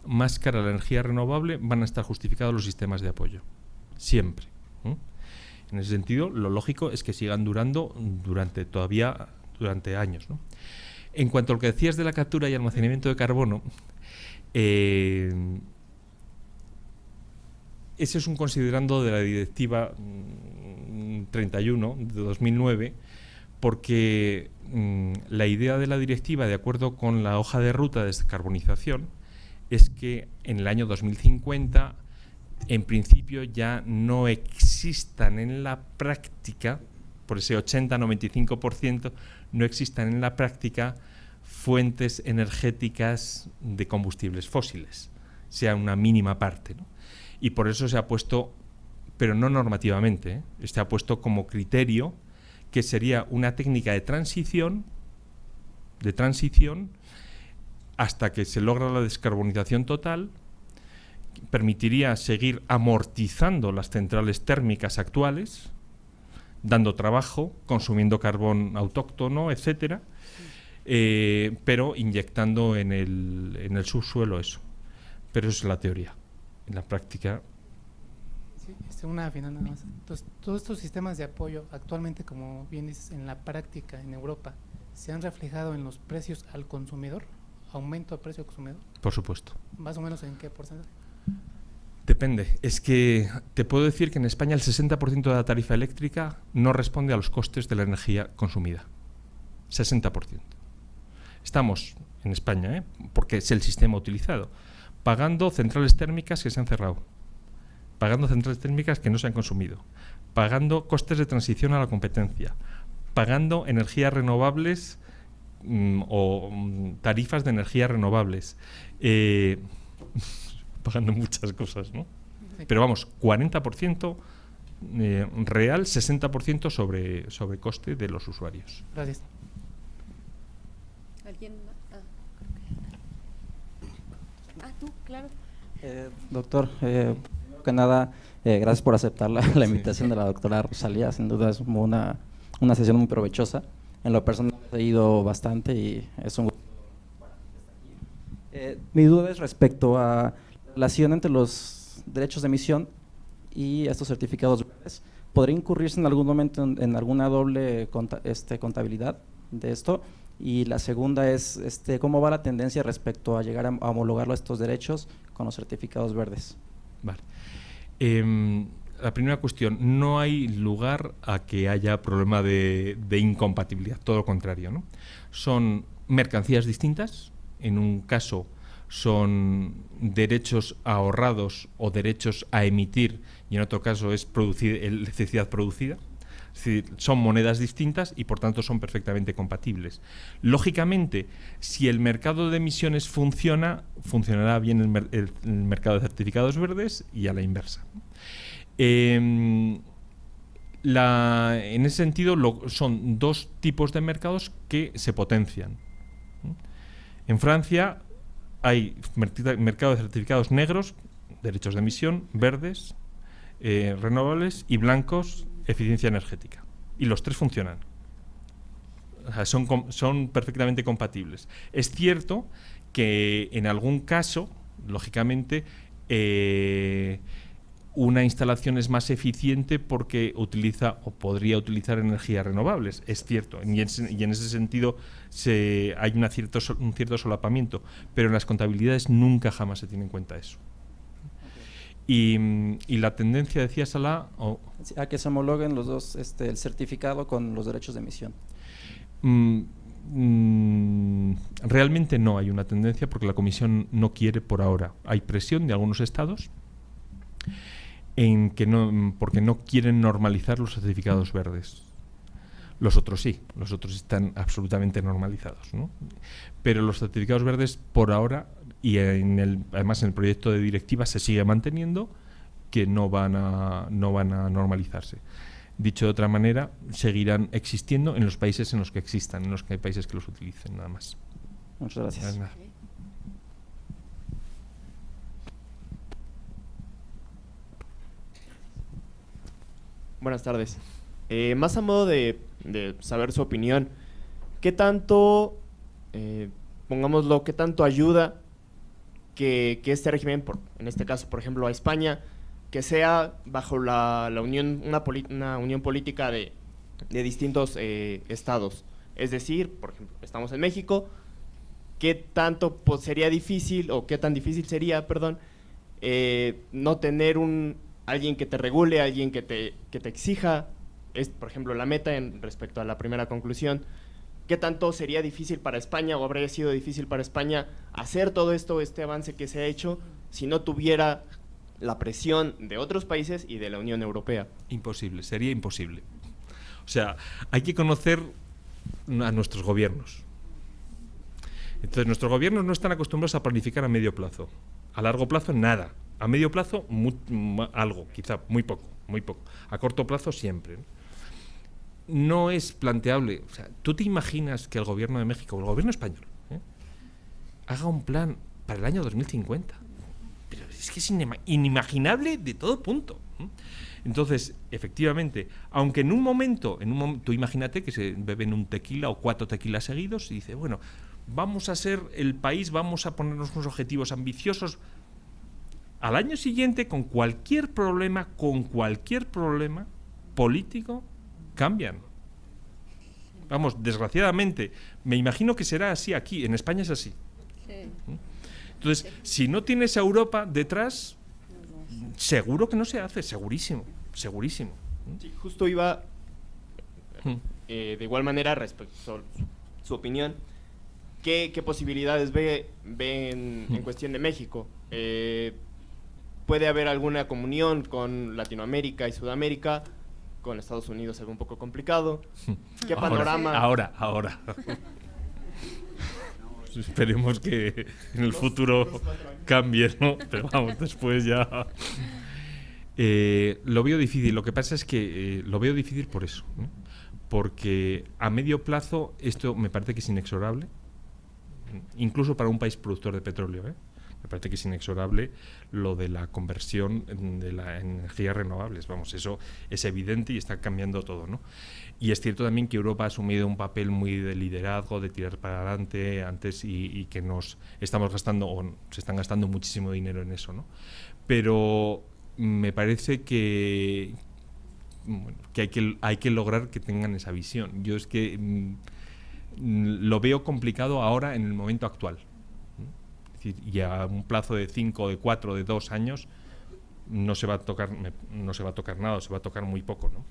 más cara la energía renovable, van a estar justificados los sistemas de apoyo. Siempre. En ese sentido, lo lógico es que sigan durando durante años, ¿no? En cuanto a lo que decías de la captura y almacenamiento de carbono, ese es un considerando de la Directiva 31 de 2009, porque la idea de la directiva, de acuerdo con la hoja de ruta de descarbonización, es que en el año 2050, en principio, ya no existan en la práctica, por ese 80-95%, no existan en la práctica fuentes energéticas de combustibles fósiles, sea una mínima parte, ¿no? Y por eso se ha puesto, pero no normativamente, se ha puesto como criterio que sería una técnica de transición hasta que se logra la descarbonización total, permitiría seguir amortizando las centrales térmicas actuales, dando trabajo, consumiendo carbón autóctono, etcétera, pero inyectando en el subsuelo eso. Pero eso es la teoría. En la práctica... Sí, una final nada más. Entonces, todos estos sistemas de apoyo actualmente, como bien dices, en la práctica en Europa, ¿se han reflejado en los precios al consumidor? ¿Aumento de precio al consumidor? Por supuesto. ¿Más o menos en qué porcentaje? Depende. Es que te puedo decir que en España el 60% de la tarifa eléctrica no responde a los costes de la energía consumida. 60%. Estamos en España, porque es el sistema utilizado, pagando centrales térmicas que se han cerrado, pagando centrales térmicas que no se han consumido, pagando costes de transición a la competencia, pagando energías renovables o tarifas de energías renovables, pagando muchas cosas, ¿no? Sí. Pero vamos, 40% real, 60% sobre coste de los usuarios. Gracias. ¿Alguien más? Tú, claro. Doctor, primero que nada, gracias por aceptar la invitación de la doctora Rosalía. Sin duda es una sesión muy provechosa. En lo personal he ido bastante y es un gusto. Mi duda es respecto a la relación entre los derechos de emisión y estos certificados verdes. ¿Podría incurrirse en algún momento en alguna doble contabilidad de esto? Y la segunda es, ¿cómo va la tendencia respecto a llegar a homologarlo estos derechos con los certificados verdes? Vale. La primera cuestión, no hay lugar a que haya problema de incompatibilidad, todo lo contrario, ¿no? Son mercancías distintas, en un caso son derechos ahorrados o derechos a emitir y en otro caso es electricidad producida. Es decir, son monedas distintas y por tanto son perfectamente compatibles. Lógicamente, si el mercado de emisiones funcionará bien el mercado de certificados verdes y a la inversa. En ese sentido, son dos tipos de mercados que se potencian. En Francia hay mercado de certificados negros, derechos de emisión, verdes, renovables y blancos, eficiencia energética. Y los tres funcionan. O sea, son perfectamente compatibles. Es cierto que en algún caso, lógicamente, una instalación es más eficiente porque utiliza o podría utilizar energías renovables. Es cierto. Y en ese sentido hay un cierto solapamiento. Pero en las contabilidades nunca jamás se tiene en cuenta eso. Y la tendencia, decías, a que se homologuen los dos, el certificado con los derechos de emisión. Realmente no hay una tendencia porque la Comisión no quiere por ahora. Hay presión de algunos estados porque no quieren normalizar los certificados verdes. Los otros sí, los otros están absolutamente normalizados, ¿no? Pero los certificados verdes por ahora, y además en el proyecto de directiva se sigue manteniendo, que no van a normalizarse. Dicho de otra manera, seguirán existiendo en los países en los que existan, en los que hay países que los utilicen, nada más. Muchas gracias. Nada. Buenas tardes. Más a modo de saber su opinión, ¿qué tanto, pongámoslo, qué tanto ayuda que este régimen, en este caso, por ejemplo, a España, que sea bajo la unión, una unión política de distintos estados? Es decir, por ejemplo, estamos en México, ¿qué tanto sería difícil, o qué tan difícil sería, perdón, no tener alguien que te regule, alguien que te exija, por ejemplo, la meta respecto a la primera conclusión? ¿Qué tanto sería difícil para España, o habría sido difícil para España hacer todo esto, este avance que se ha hecho, si no tuviera la presión de otros países y de la Unión Europea? Imposible, sería imposible. O sea, hay que conocer a nuestros gobiernos. Entonces, nuestros gobiernos no están acostumbrados a planificar a medio plazo. A largo plazo, nada. A medio plazo, algo, quizá, muy poco. A corto plazo, siempre, ¿no? No es planteable. O sea, ¿tú te imaginas que el gobierno de México, o el gobierno español, haga un plan para el año 2050? Pero es que es inimaginable de todo punto. Entonces, efectivamente, aunque en un momento, tú imagínate que se beben un tequila o 4 tequilas seguidos y dice, bueno, vamos a ser el país, vamos a ponernos unos objetivos ambiciosos. Al año siguiente, con cualquier problema político, cambian. Vamos, desgraciadamente, me imagino que será así aquí, en España es así. Sí. Entonces, si no tienes a Europa detrás, seguro que no se hace, segurísimo. Sí, justo iba, de igual manera, respecto a su opinión, ¿qué posibilidades ve en cuestión de México? ¿Puede haber alguna comunión con Latinoamérica y Sudamérica? Con Estados Unidos es algo un poco complicado. ¿Qué panorama? Ahora. Esperemos que en el futuro cambie, ¿no? Pero vamos, después ya... lo veo difícil. Lo que pasa es que lo veo difícil por eso, ¿no? Porque a medio plazo esto me parece que es inexorable, incluso para un país productor de petróleo, ¿eh? Me parece que es inexorable lo de la conversión de las energías renovables. Vamos, eso es evidente y está cambiando todo, ¿no? Y es cierto también que Europa ha asumido un papel muy de liderazgo, de tirar para adelante antes y que nos estamos gastando, o se están gastando muchísimo dinero en eso, ¿no? Pero me parece que hay que lograr que tengan esa visión. Yo es que lo veo complicado ahora en el momento actual. Y a un plazo de 5, de 4, de 2 años no se va a tocar nada, se va a tocar muy poco, ¿no?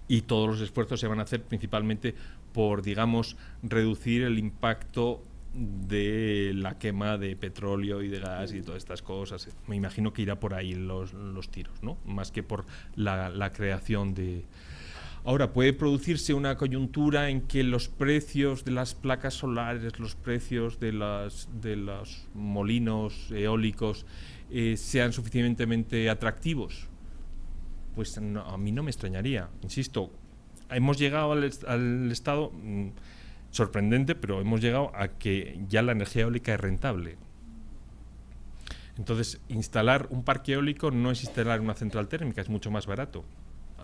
Y todos los esfuerzos se van a hacer principalmente por, digamos, reducir el impacto de la quema de petróleo y de gas y todas estas cosas. Me imagino que irá por ahí los tiros, ¿no? Más que por la creación de... Ahora, puede producirse una coyuntura en que los precios de las placas solares, los precios de los molinos eólicos sean suficientemente atractivos. Pues no, a mí no me extrañaría. Insisto, hemos llegado al estado sorprendente, pero hemos llegado a que ya la energía eólica es rentable. Entonces, instalar un parque eólico no es instalar una central térmica, es mucho más barato.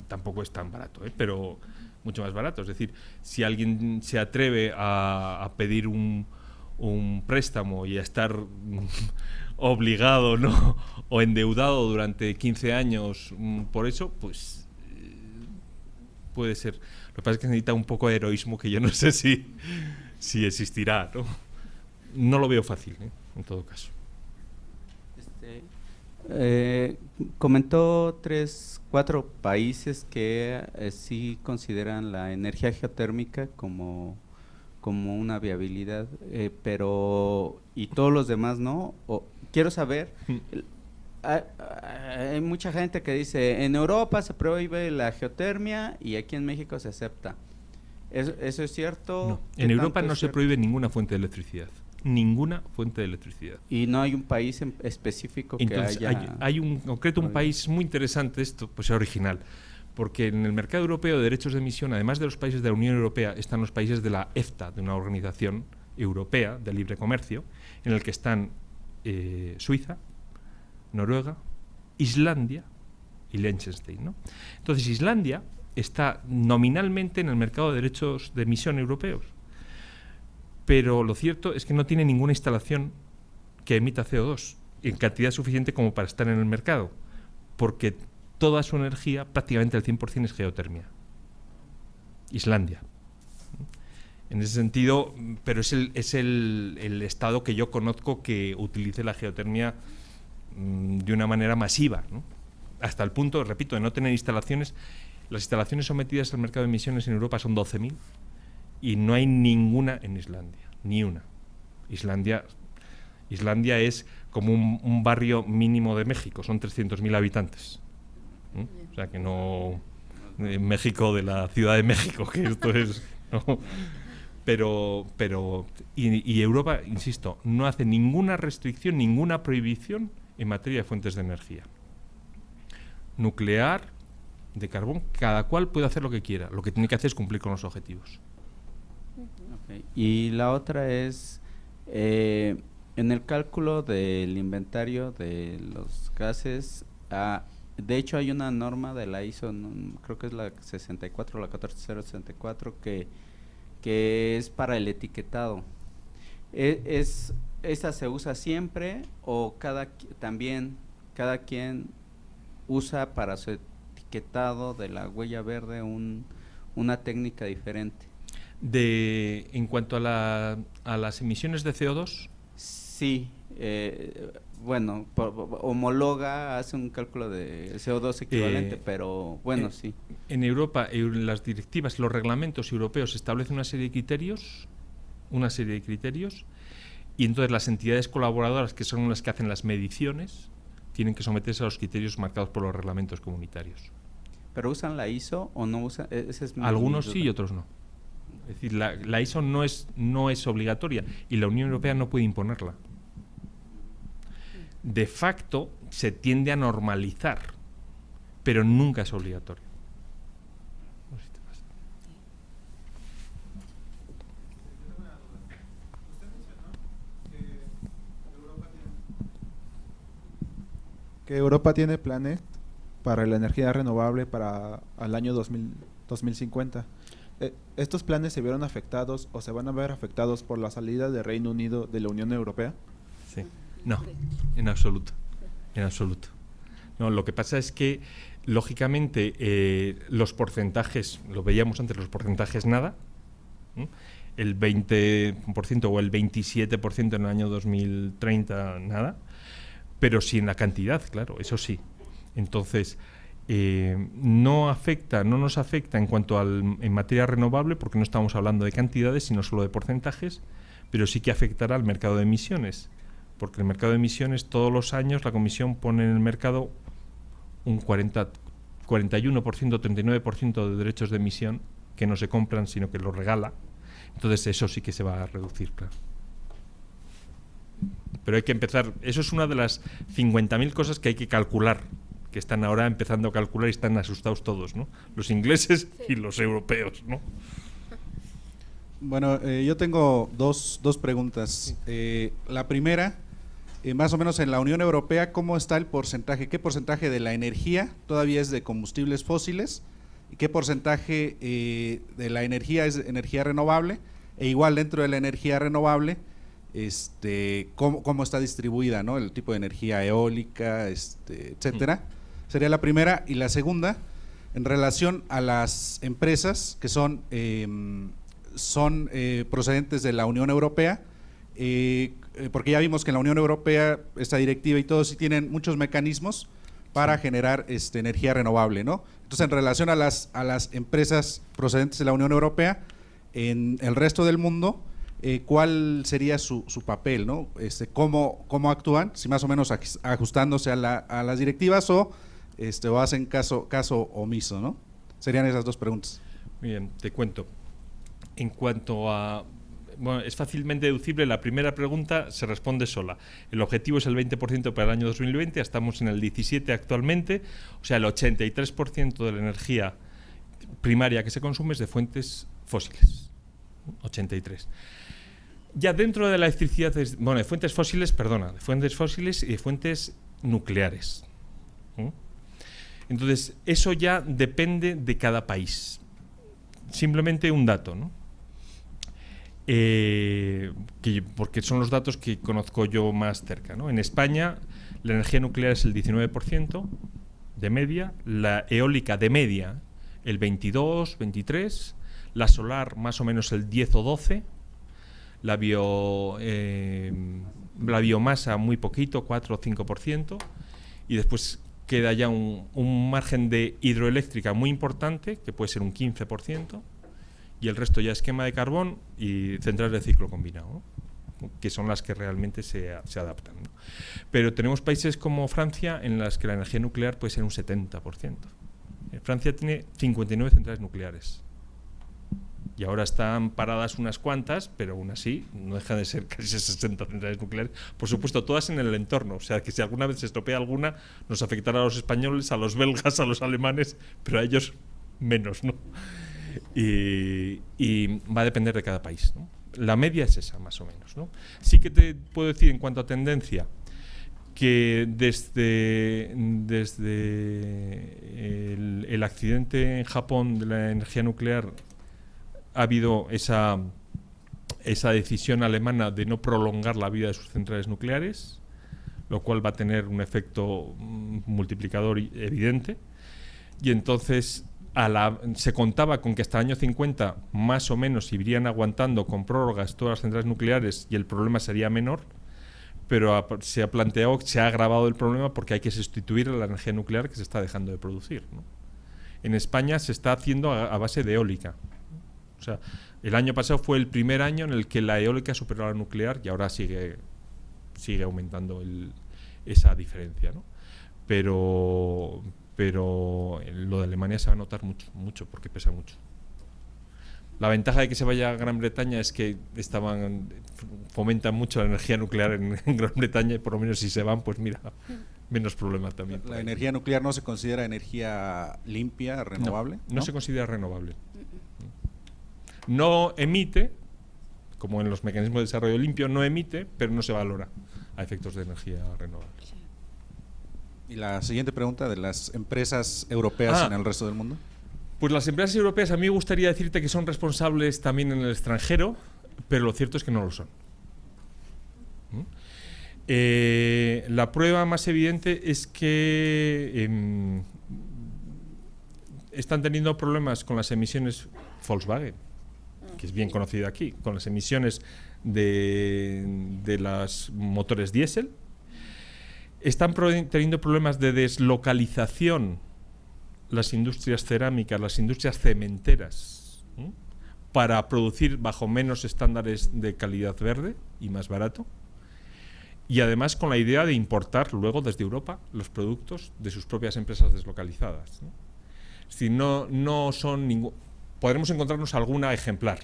Tampoco es tan barato, pero mucho más barato. Es decir, si alguien se atreve a pedir un préstamo y a estar obligado, ¿no?, o endeudado durante 15 años por eso, pues puede ser. Lo que pasa es que necesita un poco de heroísmo que yo no sé si existirá, ¿no? No lo veo fácil, en todo caso. Comentó 4 países que sí consideran la energía geotérmica como una viabilidad, pero y todos los demás no. Quiero saber, hay mucha gente que dice, en Europa se prohíbe la geotermia y aquí en México se acepta. ¿Eso es cierto? No. En Europa no se prohíbe ninguna fuente de electricidad. Ninguna fuente de electricidad. ¿Y no hay un país específico que haya...? Hay un concreto, un país muy interesante, esto pues es original, porque en el mercado europeo de derechos de emisión, además de los países de la Unión Europea, están los países de la EFTA, de una organización europea de libre comercio, en el que están Suiza, Noruega, Islandia y Liechtenstein, ¿no? Entonces, Islandia está nominalmente en el mercado de derechos de emisión europeos, pero lo cierto es que no tiene ninguna instalación que emita CO2 en cantidad suficiente como para estar en el mercado, porque toda su energía, prácticamente el 100%, es geotermia. Islandia. En ese sentido, pero es el estado que yo conozco que utilice la geotermia de una manera masiva, ¿no? Hasta el punto, repito, de no tener instalaciones. Las instalaciones sometidas al mercado de emisiones en Europa son 12.000 y no hay ninguna en Islandia, ni una. Islandia es como un barrio mínimo de México, son 300.000 habitantes. O sea que no... México de la Ciudad de México, que esto es... ¿no? Pero Europa, insisto, no hace ninguna restricción, ninguna prohibición en materia de fuentes de energía. Nuclear, de carbón, cada cual puede hacer lo que quiera. Lo que tiene que hacer es cumplir con los objetivos. Okay. Y la otra es, en el cálculo del inventario de los gases, de hecho hay una norma de la ISO, creo que es la 64, la 14064, que es para el etiquetado. ¿Esa se usa siempre o cada quien usa para su etiquetado de la huella verde una técnica diferente? En cuanto a las emisiones de CO2. Sí, bueno, homologa, hace un cálculo de CO2 equivalente, pero bueno, sí. En Europa, las directivas, los reglamentos europeos establecen una serie de criterios, y entonces las entidades colaboradoras, que son las que hacen las mediciones, tienen que someterse a los criterios marcados por los reglamentos comunitarios. ¿Pero usan la ISO o no usan? Algunos sí y otros no. Es decir, la ISO no es obligatoria y la Unión Europea no puede imponerla. De facto se tiende a normalizar, pero nunca es obligatorio. No sé si te pasa. Que Europa tiene planes para la energía renovable para el año 2050. ¿Estos planes se vieron afectados o se van a ver afectados por la salida del Reino Unido de la Unión Europea? Sí. No, en absoluto. En absoluto. No, lo que pasa es que, lógicamente, los porcentajes, lo veíamos antes, los porcentajes nada, ¿no? El 20% o el 27% en el año 2030 nada, pero sí en la cantidad, claro, eso sí. Entonces, no nos afecta en cuanto en materia renovable, porque no estamos hablando de cantidades, sino solo de porcentajes, pero sí que afectará al mercado de emisiones, porque el mercado de emisiones todos los años la Comisión pone en el mercado un 41%, 39% de derechos de emisión que no se compran, sino que los regala. Entonces eso sí que se va a reducir, claro. Pero hay que empezar, eso es una de las 50.000 cosas que hay que calcular, que están ahora empezando a calcular y están asustados todos, ¿no? Los ingleses y los europeos, ¿no? Bueno, yo tengo dos preguntas. La primera, más o menos en la Unión Europea, ¿cómo está el porcentaje? ¿Qué porcentaje de la energía todavía es de combustibles fósiles? ¿Y qué porcentaje de la energía es energía renovable? E igual dentro de la energía renovable, ¿cómo está distribuida, ¿no? El tipo de energía eólica, etcétera. Sería la primera. Y la segunda, en relación a las empresas que son procedentes de la Unión Europea, porque ya vimos que en la Unión Europea esta directiva y todo sí tienen muchos mecanismos para generar energía renovable, ¿no? Entonces, en relación a las empresas procedentes de la Unión Europea, en el resto del mundo, ¿cuál sería su papel, ¿no? ¿Cómo actúan? Si más o menos ajustándose a las directivas o hacen caso omiso, ¿no? Serían esas dos preguntas. Bien, te cuento. En cuanto a... Bueno, es fácilmente deducible. La primera pregunta se responde sola. El objetivo es el 20% para el año 2020, estamos en el 17% actualmente, o sea, el 83% de la energía primaria que se consume es de fuentes fósiles. 83%. Ya dentro de la electricidad, bueno, de fuentes fósiles, perdona, de fuentes fósiles y de fuentes nucleares. Entonces, eso ya depende de cada país. Simplemente un dato, ¿no? Porque son los datos que conozco yo más cerca, ¿no? En España, la energía nuclear es el 19% de media, la eólica de media el 22, 23, la solar más o menos el 10 o 12, la biomasa muy poquito, 4 o 5%, y después queda ya un margen de hidroeléctrica muy importante, que puede ser un 15%, y el resto ya es quema de carbón y centrales de ciclo combinado, ¿no? Que son las que realmente se adaptan, ¿no? Pero tenemos países como Francia en las que la energía nuclear puede ser un 70%. Francia tiene 59 centrales nucleares. Y ahora están paradas unas cuantas, pero aún así no deja de ser casi 60 centrales nucleares. Por supuesto, todas en el entorno. O sea, que si alguna vez se estropea alguna, nos afectará a los españoles, a los belgas, a los alemanes, pero a ellos menos, ¿no? Y va a depender de cada país, ¿no? La media es esa, más o menos, ¿no? Sí que te puedo decir, en cuanto a tendencia, que desde el accidente en Japón de la energía nuclear ha habido esa decisión alemana de no prolongar la vida de sus centrales nucleares, lo cual va a tener un efecto multiplicador evidente. Y entonces se contaba con que hasta el año 50 más o menos irían aguantando con prórrogas todas las centrales nucleares y el problema sería menor, pero se ha planteado, se ha agravado el problema porque hay que sustituir la energía nuclear que se está dejando de producir, ¿no? En España se está haciendo a base de eólica. O sea, el año pasado fue el primer año en el que la eólica superó a la nuclear y ahora sigue aumentando esa diferencia, ¿no? Pero lo de Alemania se va a notar mucho porque pesa mucho. La ventaja de que se vaya a Gran Bretaña es que fomentan mucho la energía nuclear en Gran Bretaña y por lo menos si se van, pues mira, menos problemas también. ¿La energía nuclear no se considera energía limpia, renovable? No se considera renovable. No emite, como en los mecanismos de desarrollo limpio, no emite, pero no se valora a efectos de energía renovable. Y la siguiente pregunta, de las empresas europeas en el resto del mundo. Pues las empresas europeas, a mí me gustaría decirte que son responsables también en el extranjero, pero lo cierto es que no lo son. La prueba más evidente es que están teniendo problemas con las emisiones Volkswagen, que es bien conocida aquí, con las emisiones de los motores diésel. Están teniendo problemas de deslocalización las industrias cerámicas, las industrias cementeras, para producir bajo menos estándares de calidad verde y más barato. Y además con la idea de importar luego desde Europa los productos de sus propias empresas deslocalizadas, ¿no? Es decir, no son podremos encontrarnos alguna ejemplar,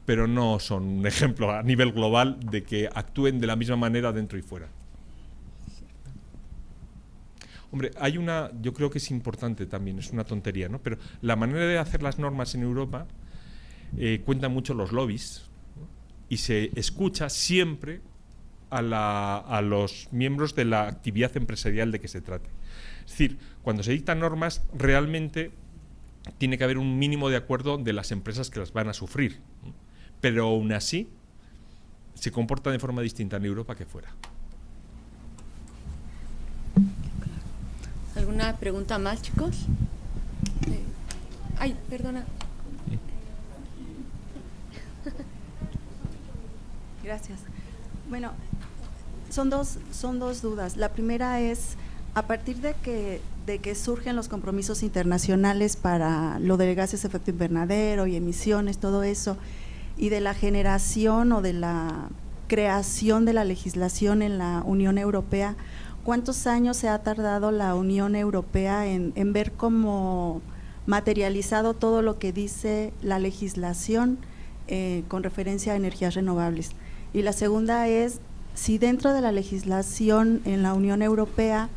pero no son un ejemplo a nivel global de que actúen de la misma manera dentro y fuera. Hombre, yo creo que es importante también, es una tontería, ¿no? Pero la manera de hacer las normas en Europa cuentan mucho los lobbies, ¿no? Y se escucha siempre a los miembros de la actividad empresarial de que se trate. Es decir, cuando se dictan normas, realmente tiene que haber un mínimo de acuerdo de las empresas que las van a sufrir, ¿no? Pero aún así se comportan de forma distinta en Europa que fuera. ¿Alguna pregunta más, chicos? Ay, perdona. Gracias. Bueno, son dos dudas. La primera es, a partir de que surgen los compromisos internacionales para lo de gases de efecto invernadero y emisiones, todo eso, y de la generación o de la creación de la legislación en la Unión Europea, ¿cuántos años se ha tardado la Unión Europea en ver cómo materializado todo lo que dice la legislación con referencia a energías renovables? Y la segunda es, si dentro de la legislación en la Unión Europea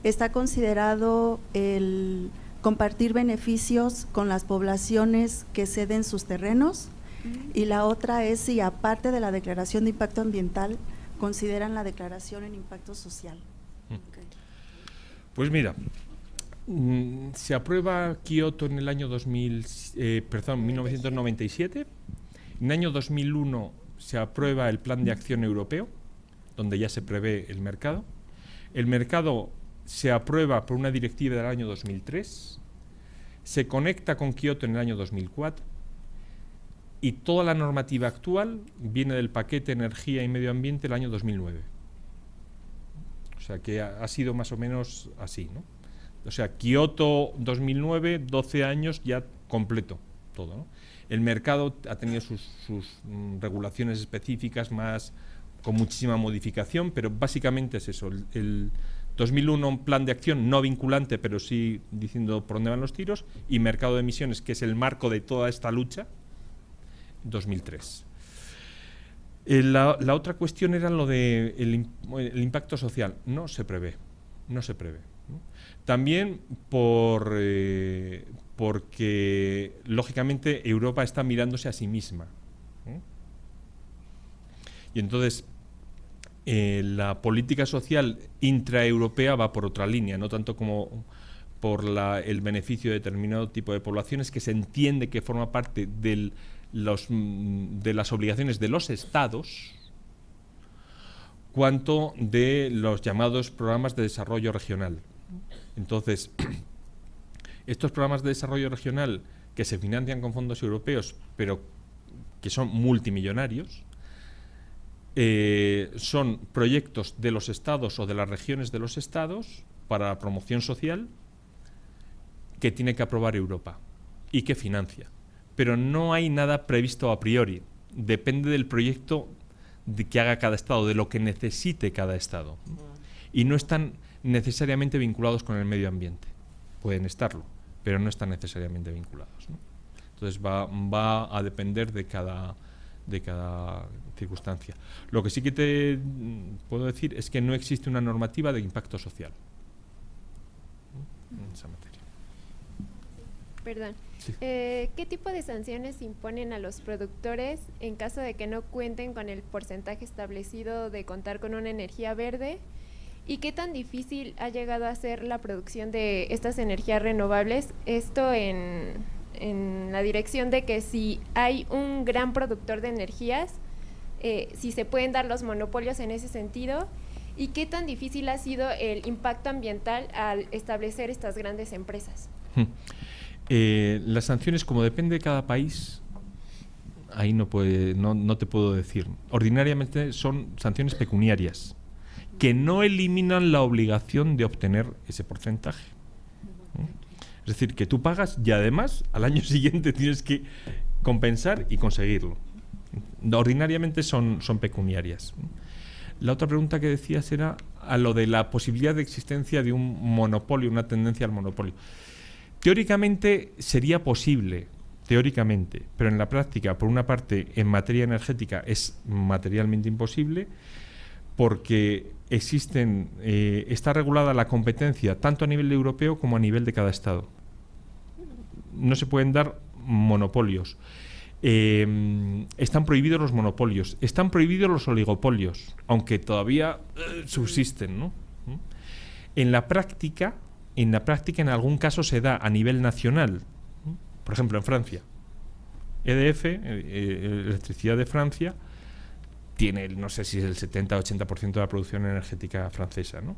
está considerado el compartir beneficios con las poblaciones que ceden sus terrenos, Y la otra es si aparte de la declaración de impacto ambiental, consideran la declaración en impacto social. Pues mira, se aprueba Kioto en el año 1997. En el año 2001 se aprueba el Plan de Acción Europeo, donde ya se prevé el mercado. El mercado se aprueba por una directiva del año 2003, se conecta con Kioto en el año 2004 y toda la normativa actual viene del paquete Energía y Medio Ambiente del año 2009. O sea que ha sido más o menos así, ¿no? O sea, Kioto 2009, 12 años ya completo todo, ¿no? El mercado ha tenido sus regulaciones específicas más con muchísima modificación, pero básicamente es eso. El 2001 un plan de acción no vinculante, pero sí diciendo por dónde van los tiros, y mercado de emisiones, que es el marco de toda esta lucha, 2003. La otra cuestión era lo de el impacto social. No se prevé, ¿no? También porque, lógicamente, Europa está mirándose a sí misma. Y entonces, la política social intraeuropea va por otra línea, no tanto como por el beneficio de determinado tipo de poblaciones, que se entiende que forma parte de las obligaciones de los Estados, cuanto de los llamados programas de desarrollo regional. Entonces, estos programas de desarrollo regional que se financian con fondos europeos, pero que son multimillonarios, son proyectos de los estados o de las regiones de los estados para la promoción social que tiene que aprobar Europa y que financia. Pero no hay nada previsto a priori. Depende del proyecto que haga cada estado, de lo que necesite cada estado. Y no están necesariamente vinculados con el medio ambiente. Pueden estarlo, pero no están necesariamente vinculados, ¿no? Entonces va a depender de cada circunstancia. Lo que sí que te puedo decir es que no existe una normativa de impacto social en esa materia. Perdón. Sí. ¿Qué tipo de sanciones imponen a los productores en caso de que no cuenten con el porcentaje establecido de contar con una energía verde? ¿Y qué tan difícil ha llegado a ser la producción de estas energías renovables? Esto en la dirección de que si hay un gran productor de energías, si se pueden dar los monopolios en ese sentido, y qué tan difícil ha sido el impacto ambiental al establecer estas grandes empresas. Las sanciones, como depende de cada país, ahí no te puedo decir. Ordinariamente son sanciones pecuniarias, que no eliminan la obligación de obtener ese porcentaje. Es decir, que tú pagas y además al año siguiente tienes que compensar y conseguirlo. Ordinariamente son pecuniarias. La otra pregunta que decías era a lo de la posibilidad de existencia de un monopolio, una tendencia al monopolio. Teóricamente sería posible, pero en la práctica, por una parte, en materia energética es materialmente imposible, porque está regulada la competencia tanto a nivel europeo como a nivel de cada estado. No se pueden dar monopolios. Están prohibidos los monopolios, están prohibidos los oligopolios, aunque todavía subsisten, ¿no? En la práctica, en algún caso se da a nivel nacional. Por ejemplo, en Francia, EDF, Electricidad de Francia, tiene, no sé si es el 70-80% de la producción energética francesa, ¿no?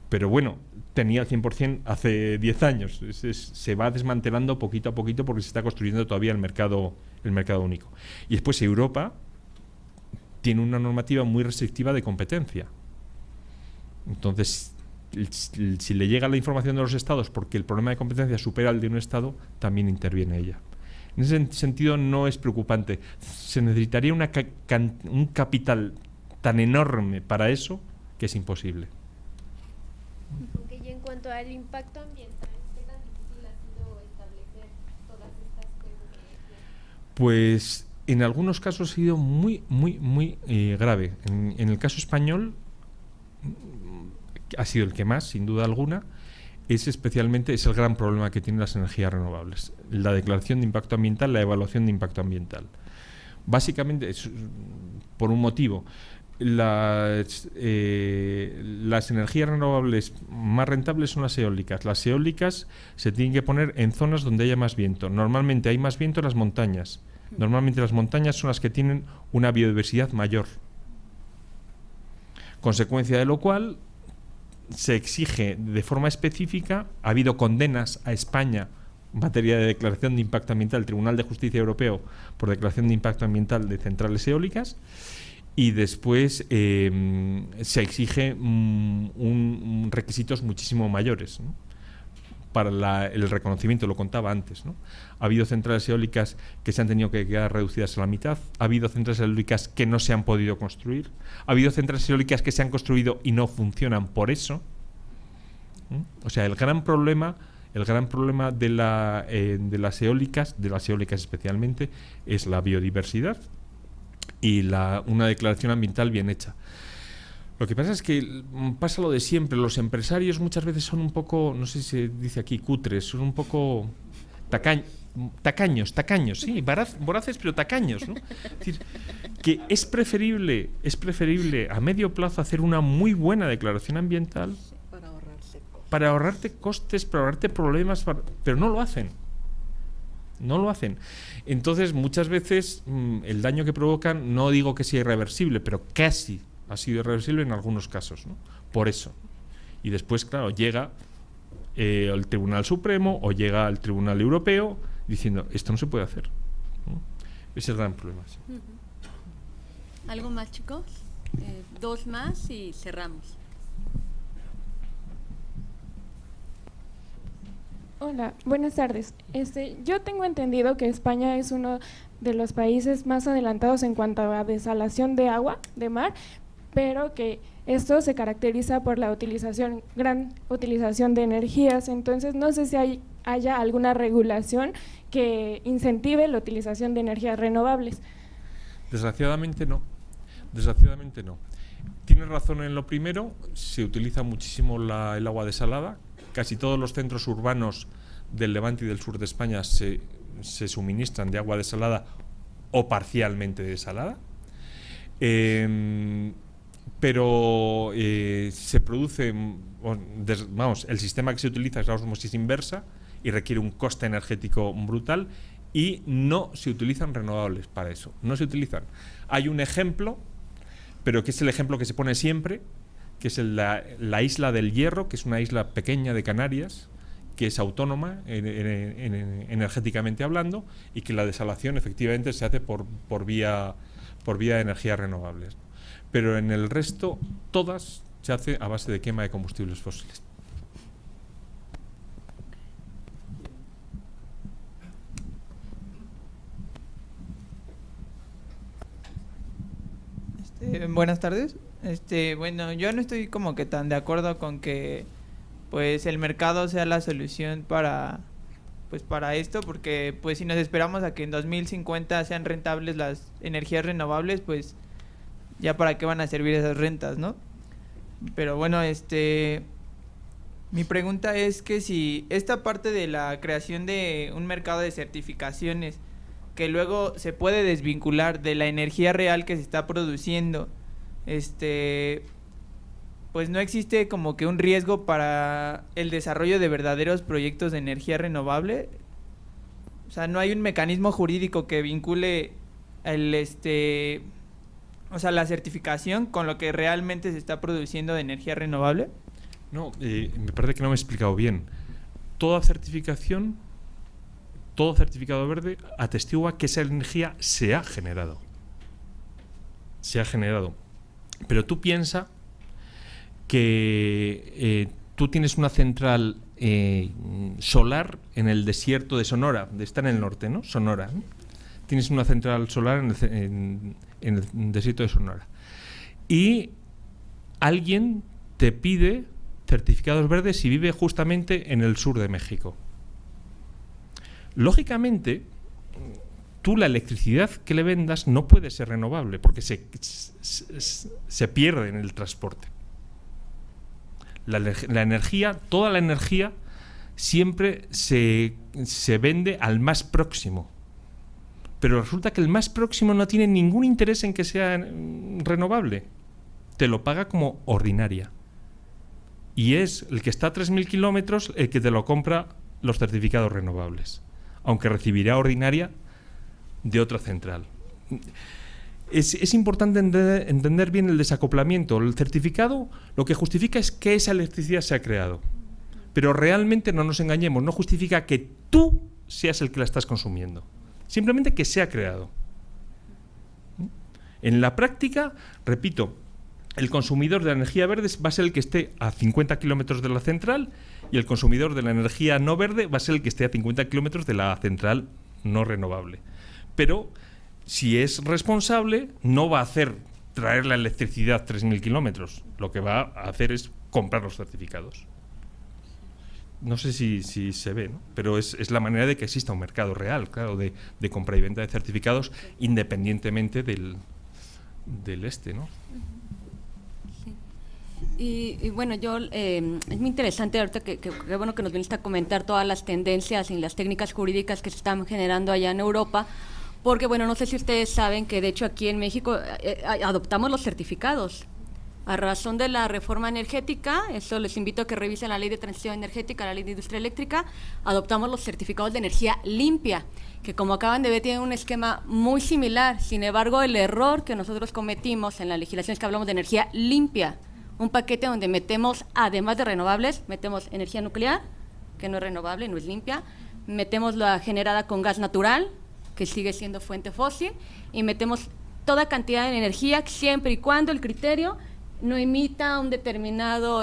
Pero bueno, tenía el 100% hace 10 años. Se va desmantelando poquito a poquito porque se está construyendo todavía el mercado único. Y después Europa tiene una normativa muy restrictiva de competencia. Entonces, si le llega la información de los estados porque el problema de competencia supera el de un estado, también interviene ella. En ese sentido no es preocupante. Se necesitaría un capital tan enorme para eso que es imposible. Okay, y en cuanto al impacto ambiental, ¿qué tan difícil ha sido establecer todas estas tecnologías? Pues en algunos casos ha sido muy grave. En el caso español ha sido el que más, sin duda alguna. es el gran problema que tienen las energías renovables. La declaración de impacto ambiental, la evaluación de impacto ambiental. Básicamente, por un motivo, las energías renovables más rentables son las eólicas. Las eólicas se tienen que poner en zonas donde haya más viento. Normalmente hay más viento en las montañas. Normalmente las montañas son las que tienen una biodiversidad mayor. Consecuencia de lo cual se exige de forma específica, ha habido condenas a España en materia de declaración de impacto ambiental, el Tribunal de Justicia Europeo por declaración de impacto ambiental de centrales eólicas, y después se exige requisitos muchísimo mayores, ¿no?, para el reconocimiento, lo contaba antes, ¿no? Ha habido centrales eólicas que se han tenido que quedar reducidas a la mitad, ha habido centrales eólicas que no se han podido construir, ha habido centrales eólicas que se han construido y no funcionan por eso. O sea, el gran problema de las eólicas especialmente, es la biodiversidad y una declaración ambiental bien hecha. Lo que pasa es que pasa lo de siempre. Los empresarios muchas veces son un poco, no sé si se dice aquí, cutres, son un poco tacaños, sí, voraces pero tacaños, ¿no? Es decir, que es preferible a medio plazo hacer una muy buena declaración ambiental para ahorrarte costes, para ahorrarte problemas, pero no lo hacen. Entonces, muchas veces el daño que provocan, no digo que sea irreversible, pero casi ha sido irreversible en algunos casos, ¿no? Por eso. Y después, claro, llega el Tribunal Supremo o llega el Tribunal Europeo diciendo, esto no se puede hacer, ¿no? Ese es el gran problema. Sí. ¿Algo más, chicos? 2 más y cerramos. Hola, buenas tardes. Yo tengo entendido que España es uno de los países más adelantados en cuanto a desalación de agua, de mar, pero que esto se caracteriza por la gran utilización de energías. Entonces, no sé si haya alguna regulación que incentive la utilización de energías renovables. Desgraciadamente no. Tienes razón en lo primero, se utiliza muchísimo el agua desalada. Casi todos los centros urbanos del Levante y del sur de España se suministran de agua desalada o parcialmente desalada. Pero se produce, el sistema que se utiliza es la ósmosis inversa y requiere un coste energético brutal, y no se utilizan renovables para eso, no se utilizan. Hay un ejemplo, pero que es el ejemplo que se pone siempre, que es la isla del Hierro, que es una isla pequeña de Canarias, que es autónoma energéticamente hablando, y que la desalación efectivamente se hace por vía de energías renovables. Pero en el resto, todas se hace a base de quema de combustibles fósiles. Buenas tardes. Bueno, yo no estoy como que tan de acuerdo con que pues el mercado sea la solución para esto, porque pues si nos esperamos a que en 2050 sean rentables las energías renovables, pues ya para qué van a servir esas rentas, ¿no? Pero bueno, mi pregunta es que si esta parte de la creación de un mercado de certificaciones que luego se puede desvincular de la energía real que se está produciendo, pues no existe como que un riesgo para el desarrollo de verdaderos proyectos de energía renovable. O sea, no hay un mecanismo jurídico que vincule la certificación con lo que realmente se está produciendo de energía renovable. No, me parece que no me he explicado bien. Toda certificación, todo certificado verde atestigua que esa energía se ha generado. Pero tú piensas que tú tienes una central solar en el desierto de Sonora, está en el norte, ¿no? Sonora, ¿no? Tienes una central solar en el desierto de Sonora. Y alguien te pide certificados verdes si vive justamente en el sur de México. Lógicamente, tú la electricidad que le vendas no puede ser renovable porque se pierde en el transporte. La energía, toda la energía, siempre se vende al más próximo. Pero resulta que el más próximo no tiene ningún interés en que sea renovable. Te lo paga como ordinaria. Y es el que está a 3.000 kilómetros el que te lo compra los certificados renovables, aunque recibirá ordinaria de otra central. Es importante entender bien el desacoplamiento. El certificado lo que justifica es que esa electricidad se ha creado. Pero realmente, no nos engañemos, no justifica que tú seas el que la estás consumiendo. Simplemente que se ha creado. En la práctica, repito, el consumidor de la energía verde va a ser el que esté a 50 kilómetros de la central y el consumidor de la energía no verde va a ser el que esté a 50 kilómetros de la central no renovable. Pero si es responsable, no va a traer la electricidad 3.000 kilómetros. Lo que va a hacer es comprar los certificados. No sé si se ve, ¿no? Pero es la manera de que exista un mercado real, claro, de compra y venta de certificados independientemente del ¿no? Y bueno, es muy interesante ahorita que bueno que nos viniste a comentar todas las tendencias y las técnicas jurídicas que se están generando allá en Europa, porque bueno, no sé si ustedes saben que de hecho aquí en México adoptamos los certificados. A razón de la reforma energética, eso les invito a que revisen la ley de transición energética, la ley de industria eléctrica, adoptamos los certificados de energía limpia, que como acaban de ver tienen un esquema muy similar. Sin embargo, el error que nosotros cometimos en la legislación es que hablamos de energía limpia, un paquete donde metemos, además de renovables, metemos energía nuclear, que no es renovable, no es limpia, metemos la generada con gas natural, que sigue siendo fuente fósil, y metemos toda cantidad de energía siempre y cuando el criterio no emita un determinado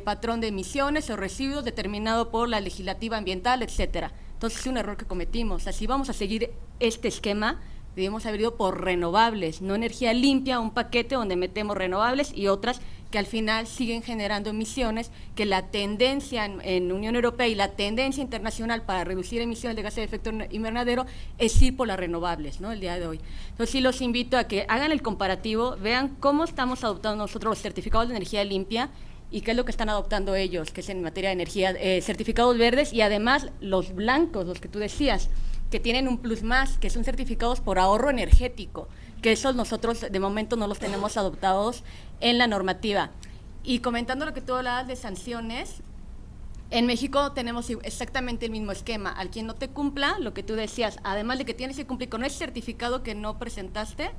patrón de emisiones o residuos determinado por la legislativa ambiental, etcétera. Entonces es un error que cometimos. Así vamos a seguir este esquema, debemos haber ido por renovables, no energía limpia, un paquete donde metemos renovables y otras que al final siguen generando emisiones, que la tendencia en Unión Europea y la tendencia internacional para reducir emisiones de gases de efecto invernadero es ir por las renovables, ¿no? El día de hoy. Entonces sí los invito a que hagan el comparativo, vean cómo estamos adoptando nosotros los certificados de energía limpia y qué es lo que están adoptando ellos, que es en materia de energía, certificados verdes y además los blancos, los que tú decías, que tienen un plus más, que son certificados por ahorro energético, que esos nosotros de momento no los tenemos adoptados en la normativa. Y comentando lo que tú hablabas de sanciones, en México tenemos exactamente el mismo esquema. Al quien no te cumpla, lo que tú decías, además de que tienes que cumplir con ese certificado que no presentaste,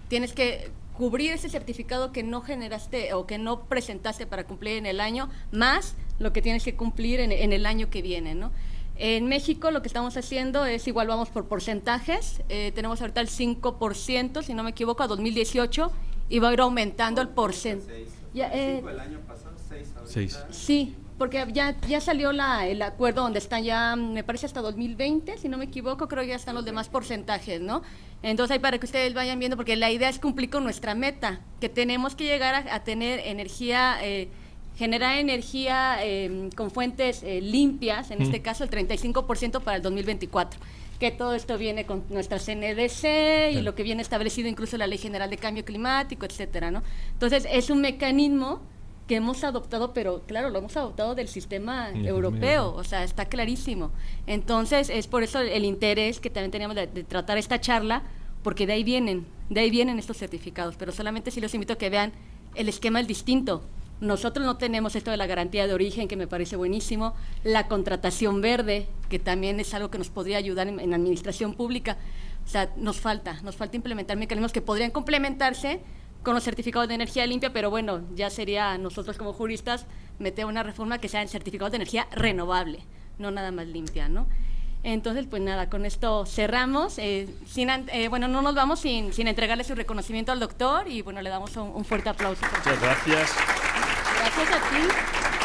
tienes que cubrir ese certificado que no generaste o que no presentaste para cumplir en el año, más lo que tienes que cumplir en el año que viene, ¿no? En México lo que estamos haciendo es igual, vamos por porcentajes, tenemos ahorita el 5%, si no me equivoco, a 2018, y va a ir aumentando el porcentaje. El año pasado, 6 ahorita. Sí, porque ya salió el acuerdo donde están ya, me parece hasta 2020, si no me equivoco, creo que ya están los demás porcentajes, ¿no? Entonces ahí para que ustedes vayan viendo, porque la idea es cumplir con nuestra meta, que tenemos que llegar a tener energía, generar energía con fuentes limpias, en este caso el 35% para el 2024, que todo esto viene con nuestra CNDC y lo que viene establecido incluso la Ley General de Cambio Climático, etcétera, ¿no? Entonces es un mecanismo que hemos adoptado, pero claro, lo hemos adoptado del sistema europeo, o sea, está clarísimo. Entonces es por eso el interés que también teníamos de tratar esta charla, porque de ahí vienen estos certificados, pero solamente sí los invito a que vean el esquema es distinto. Nosotros no tenemos esto de la garantía de origen, que me parece buenísimo, la contratación verde, que también es algo que nos podría ayudar en administración pública. O sea, nos falta implementar mecanismos que podrían complementarse con los certificados de energía limpia, pero bueno, ya sería nosotros como juristas meter una reforma que sea en certificados de energía renovable, no nada más limpia, ¿no? Entonces, pues nada, con esto cerramos. Bueno, no nos vamos sin entregarle su reconocimiento al doctor y bueno, le damos un fuerte aplauso. Muchas gracias. Gracias a ti.